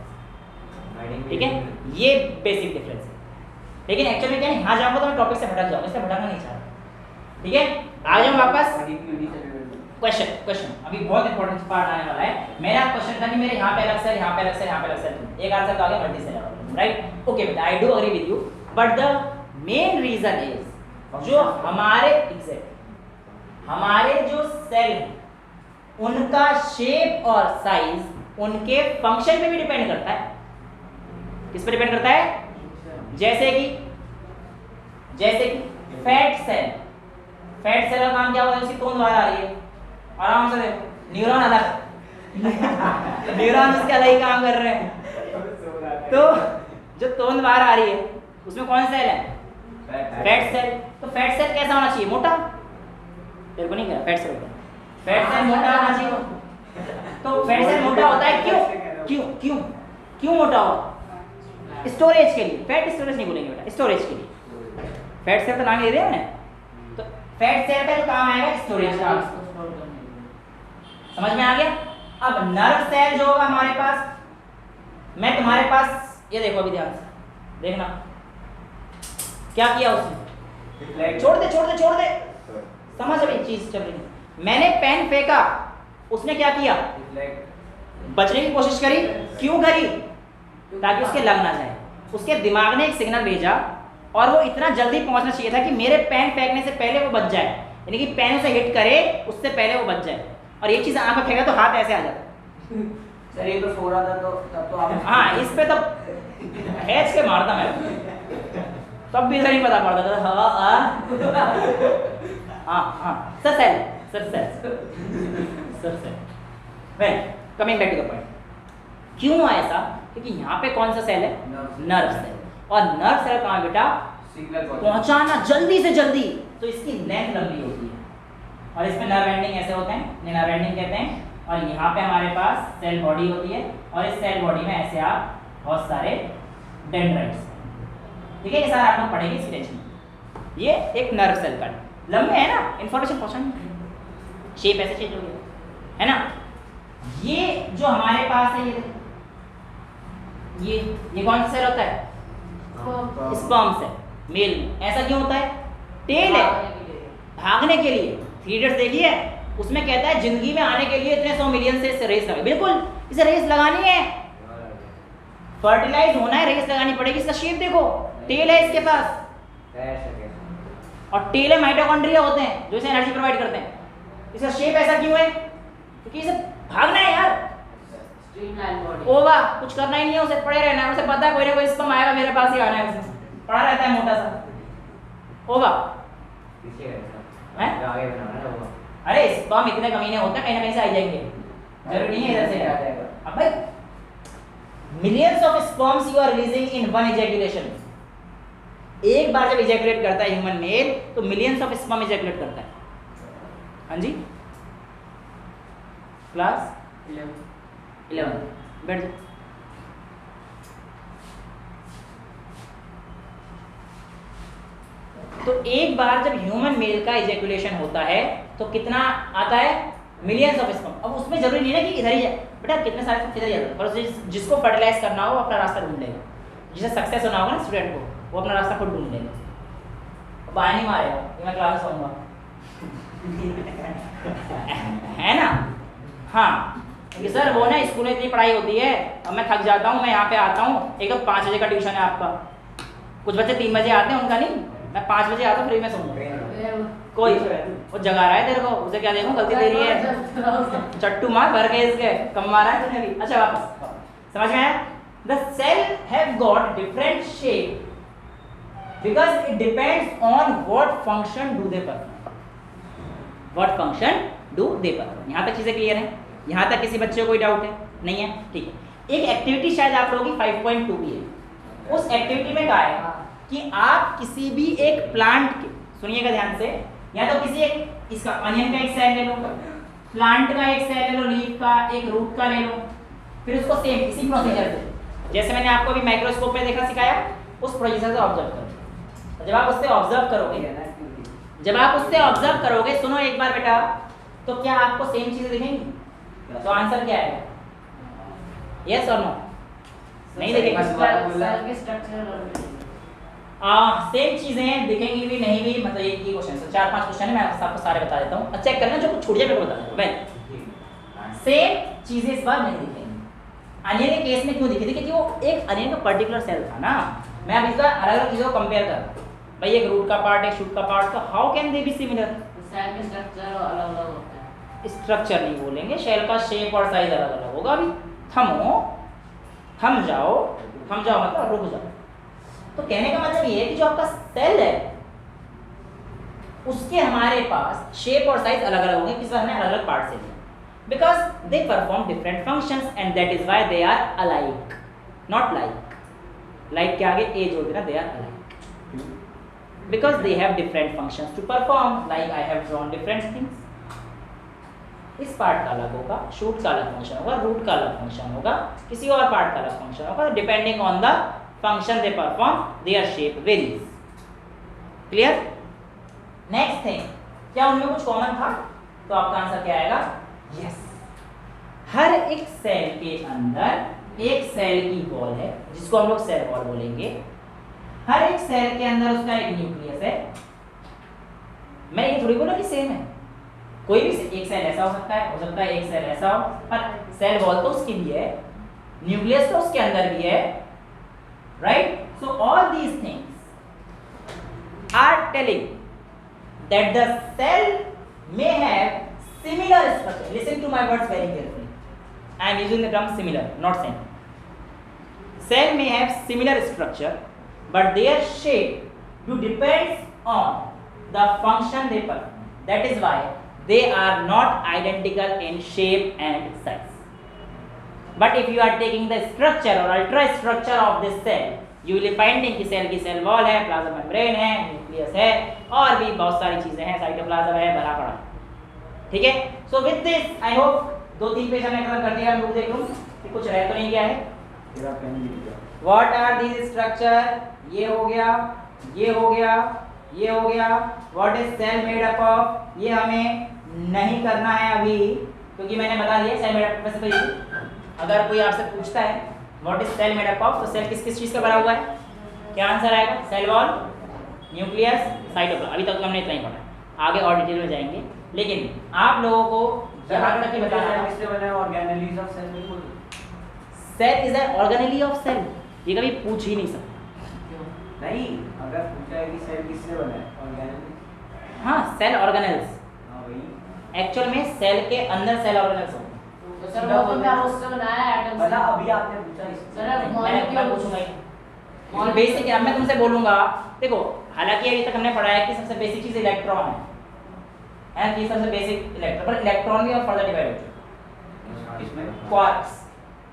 ठीक है। ये बेसिक डिफरेंस है। लेकिन एक्चुअली क्या है, यहाँ जाऊंगा तो मैं टॉपिक से भटक जाऊंगा, इससे भटकना नहीं चाहता, ठीक है। आ जाऊँ वापस क्वेश्चन, अभी बहुत इंपॉर्टेंट पार्ट आने वाला है। मेरा क्वेश्चन था कि मेरे यहाँ पे अलग सेल, यहाँ पे अलग सेल, यहाँ पे अलग सेल, एक आंसर आ गया मल्टी सेलुलर, राइट। ओके बेटा, I do agree with you, but the main reason is जो हमारे जो सेल हैं उनका शेप और साइज उनके फंक्शन पे भी डिपेंड करता है। किस पे डिपेंड करता है? जैसे कि फैट सेल का काम क्या होता है, उसकी तोंद बाहर आ रही है, आराम से देखो, न्यूरॉन अलग न्यूरॉन उसके अलग ही काम कर रहे हैं। तो जो तोंद बाहर आ रही है उसमें कौन सा सेल है? Fat cell. तो फैट सेल कैसा होना चाहिए? मोटा। तेरे को नहीं कह, फैट सेल होता है, फैट सेल मोटा होना चाहिए। तो फैट सेल मोटा होता है क्यों मोटा होगा? स्टोरेज के लिए। फैट स्टोरेज नहीं बोलेंगे बेटा, स्टोरेज के लिए। फैट सेल का नाम ले रहे हैं ना, तो फैट सेल का काम आएगा स्टोरेज का। समझ में आ गया? अब नर्व सेल जो होगा हमारे पास, मैं तुम्हारे पास ये देखो, अभी ध्यान से देखना क्या किया उसने। छोड़ दे समझ, अभी चीज चल रही है। मैंने पेन फेंका, उसने क्या किया? बचने की कोशिश करी। क्यों करी? ताकि उसके लग ना जाए। उसके दिमाग ने एक सिग्नल भेजा और वो इतना जल्दी पहुंचना चाहिए था कि मेरे पेन फेंकने से पहले वो बच जाए, यानी कि पेन उसे हिट करे उससे पहले वो बच जाए। और ये चीज आंख में फेंका तो हाथ ऐसे आ जाता। सर ये तो सो रहा था, तो तब तो आप हाँ, इस पे तब खींच के मारता मैं, तब भी नहीं पता पड़ता था। हाँ sir cell. Well coming back to the point, क्यों ऐसा? क्योंकि यहाँ पे कौन सा सेल है? Nerve cell. और नर्व सेल कहाँ बेटा? सिग्नल पहुंचाना जल्दी से जल्दी, तो इसकी लेंथ लंबी होती है और इसमें नर्व एंडिंग ऐसे होते हैं, नर्व एंडिंग कहते हैं। और यहाँ पे हमारे पास सेल बॉडी होती है और इस सेल बॉडी में ऐसे आप बहुत सारे डेंड्राइट्स, ठीक है, ये सारा आप लोग पढ़ेंगे इस टेंशन। ये एक नर्व सेल का लंबे है ना, इंफॉर्मेशन पहुंचाने, शेप ऐसे चेंज हो गया है ना। ये जो हमारे पास है, ये कौन सा सेल होता है? स्पर्म सेल, मेल में। ऐसा क्यों होता है? टेल है, भागने के लिए। 3 इडियट्स देखिए, उसमें कहता है जिंदगी में आने के लिए इतने 100 मिलियन से रेस लगे, बिल्कुल इसे रेस लगानी है, फर्टिलाइज होना है, रेस लगानी पड़ेगी। इसका शेप देखो, टेल है इसके पास, और टेल है माइटोकॉन्ड्रिया होते हैं जो इसे एनर्जी प्रोवाइड करते हैं। इसका शेप ऐसा क्यों है? क्योंकि इसे भागना है यार, स्ट्रीमलाइन बॉडी। ओवा कुछ करना ही नहीं है, उसे पड़े रहना है, उसे पता है कोई ना कोई स्पर्म आएगा मेरे पास ही आना है, उसे पड़ा रहता है मोटा सा ओवा हैं। अरे स्पर्म इतने कमीने होते हैं, कहीं ना कहीं से आ जाएंगे, जरूरी नहीं है इधर से आ जाएगा। अब भाई millions of sperms you are releasing in one ejaculation. एक बार जब इजैकुलेट करता है ह्यूमन मेल तो मिलियंस ऑफ स्पर्म इजैकुलेट करता है। हाँ जी, क्लास 11 बैठ जाओ। तो एक बार जब ह्यूमन मेल का इजैकुलेशन होता है तो कितना आता है? Millions of sperm. अब उसमें जरूरी नहीं है कि इधर ही है बेटा, कितने सारे किधर ही है, पर जिसको फर्टिलाइज करना हो अपना रास्ता ढूंढ लेगा, जिसे सक्सेस होना होगा ना स्टूडेंट को, वो अपना रास्ता खुद ढूंढ लेगा, बाहर नहीं मारेगा कि मैं क्लास में सोऊंगा है ना। हाँ कि सर वो ना स्कूल में इतनी पढ़ाई होती है, अब मैं थक जाता हूँ, मैं यहाँ पे आता हूँ, एक तो 5 बजे का ट्यूशन है आपका, कुछ बच्चे 3 बजे आते हैं, उनका नहीं, मैं 5 बजे आता हूँ, फ्री में सोऊंगा। कोई वो जगा रहा है तेरे को, उसे क्या देखूं, गलती तेरी है, चट्टू मार भर के इसके, कम मारा है तूने भी। अच्छा वापस समझ में आया? The cell have got different shape because it depends on what function do they perform, what function do they perform. यहाँ तक चीजें क्लियर हैं? यहाँ तक किसी बच्चे को कोई डाउट है? नहीं है, ठीक है। एक एक्टिविटी शायद आप लोगों की 5.2 की है, उस एक्टिविटी में कहा है कि आप किसी भी एक प्लांट के, सुनिएगा ध्यान से, या तो किसी एक इसका अनियन का एक सेल ले लो, प्लांट का एक सेल ले लो, लीफ का, एक रूट का ले लो, फिर उसको सेम इसी प्रोसीजर से, जैसे मैंने आपको अभी माइक्रोस्कोप पे देखा सिखाया, उस प्रोसीजर से ऑब्जर्व करो। जब आप उससे ऑब्जर्व करोगे, सुनो एक बार बेटा, तो क्या आपको सेम चीजें दिखेंगी? तो आंसर क्या है? यस और नो? नहीं दिखेंगी। सेल के स्ट्रक्चर सेम चीजें दिखेंगी भी नहीं भी, मतलब एक ही क्वेश्चन है, 4-5 क्वेश्चन है, मैं आपको सारे बता देता हूँ, चेक करना, जो कुछ छूट जाए मेरे को बता दो। मैं सेम चीजें इस बार नहीं दिखेंगी। अनियन के केस में क्यों दिखी थी? क्योंकि वो एक अनियन का पर्टिकुलर सेल था ना। मैं अब इसका अलग अलग चीजों को कंपेयर कर, भाई एक रूट का पार्ट, एक शूट का पार्ट, तो how can they be similar? Cell के स्ट्रक्चर अलग अलग होता है। स्ट्रक्चर नहीं बोलेंगे, शेल का शेप और साइज अलग अलग होगा। अभी थम जाओ मतलब रुक जाओ। तो कहने का मतलब ये है कि जो आपका सेल है उसके हमारे पास शेप और साइज अलग अलग होंगे, किस हमने अलग अलग पार्ट से लिया, because they perform different functions and that is why they are alike, not like के आगे ए जोड़ देना, they are alike because they have different functions to perform, like I have drawn different things. इस part का अलग होगा, shoot का अलग फंक्शन होगा, रूट का अलग फंक्शन होगा, किसी और पार्ट का अलग फंक्शन होगा, depending on the function they perform, their shape varies. Clear? Next thing, क्या उनमें कुछ कॉमन था? तो आपका आंसर क्या आएगा? Yes. हर एक सेल के अंदर एक सेल की वॉल है, जिसको हम लोग सेल वॉल बोलेंगे। हर एक सेल के अंदर उसका एक न्यूक्लियस है। मैं ये थोड़ी बोला कि सेम है, कोई भी एक सेल ऐसा हो सकता है एक सेल ऐसा हो, पर सेल वॉल तो उसकी भी है, न्यूक्लियस तो उसके अंदर भी है, right? So all these things are telling that the cell may have similar structure. Listen to my words very carefully. I am using the term similar, not same. Cell may have similar structure, but their shape do depends on the function they perform. That is why they are not identical in shape and size. But if you are taking the structure or ultra structure of this cell, you will be finding कि cell की cell wall है, plasma membrane है, nucleus है, और भी बहुत सारी चीजें हैं, साइटोप्लाज्म है, भरा पड़ा। ठीक है? So with this I hope 2-3 page हमने कवर कर दिया। हम लोग देख लूं कि कुछ रह तो नहीं गया है। What are these structure? ये हो गया, ये हो गया, ये हो गया। What is cell made up of? ये हमें नहीं करना है अभी, क्योंकि मैंने बता दिया सेल मेड अप। वैसे तो ये अगर कोई आपसे पूछता है what is cell made up of, तो सेल किस किस चीज का बना हुआ है, क्या आंसर आएगा? Cell wall, nucleus, cytoplasm. अभी तक हमने इतना ही पढ़ा है, आगे और डिटेल में जाएंगे। लेकिन आप लोगों को यहाँ तक ही बताना था, किससे बना है? ऑर्गेनेलीज ऑफ सेल बिल्कुल। Cell is an organelle of cell, ये कभी पूछ ही नहीं सकता। नहीं, अगर पूछा है कि सेल किससे बना है? ऑर्गेनेलीज। हाँ, सेल ऑर्गेनेल्स, हाँ वही। एक्चुअल में सेल के अंदर सेल ऑर्गेनेल्स होंगे। तो सर वो तो मैं उससे बनाया एटम बना से। अभी आपने पूछा इससे। सर, मैं पूछूंगा ही। बेसिक है, अब मैं तुमसे बोलूंगा, देखो हालांकि अभी तक हमने पढ़ा है कि सबसे बेसिक चीज इलेक्ट्रॉन है कि सबसे बेसिक इलेक्ट्रॉन, पर इलेक्ट्रॉन भी और फर्दर डिवाइड हो चुके हैं। किसमें? Quarks,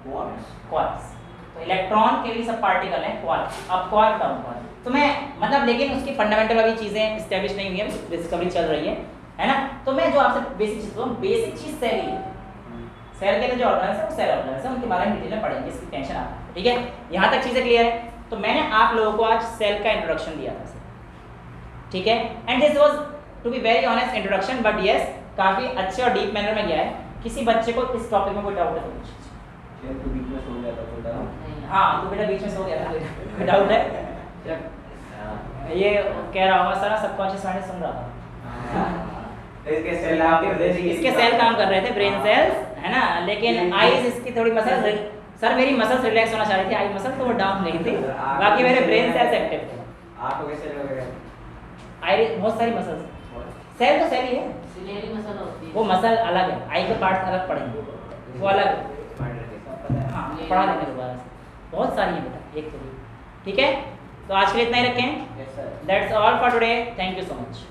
quarks. क्वार्क्स, तो इलेक्ट्रॉन के भी सब पार्टिकल हैं क्वार्क। अब क्वार्क डाउन क्वार्क तो मैं मतलब, लेकिन उसकी फंडामेंटल वाली चीजें एस्टेब्लिश नहीं हुई है, डिस्कवरी चल रही है ना। तो मैं जो आपसे बेसिक चीज बोलूं, बेसिक चीज सेल ही है। सेल के जो ऑर्गेनेल्स है वो सेल ऑर्गेनेल्स है, उनके बारे में डिटेल में पढ़ेंगे, इसकी टेंशन आप, ठीक है। यहाँ तक चीजें क्लियर है। तो मैंने आप लोगों को आज सेल का इंट्रोडक्शन दिया था, ठीक है, and this was to be very honest introduction, but yes काफी अच्छे और डीप मैनर में गया है। किसी बच्चे को इस टॉपिक में कोई डाउट है तो पूछिए। सेल तो बीच में सो गया था छोटा। हाँ, तो बेटा बीच में सो गया था, कोई डाउट है? ये कह रहा होगा सर, सबकॉन्शियस माइंड सुन रहा था। इसके सेल आपके इसके सेल काम कर रहे थे, ब्रेन सेल्स, है ना, लेकिन आईज इसकी थोड़ी मसल, सर मेरी मसल्स रिलैक्स होना चाह रही थी, आई मसल तो वो डाउन नहीं थी, बाकी मेरे ब्रेन सेल्स एक्टिव थे। आंखों के सेल वगैरह। आई बहुत सारी मसल्स, सेल तो सेल ही है, सिलेरी मसल होती है। वो मसल अलग है, आई के पार्ट्स अलग पड़ेंगे, वो अलग है। हाँ, पढ़ा देंगे दोबारा से, बहुत सारी है बेटा, एक तो, ठीक है। तो आज के लिए इतना ही रखें। Yes sir. That's all for today, thank you so much.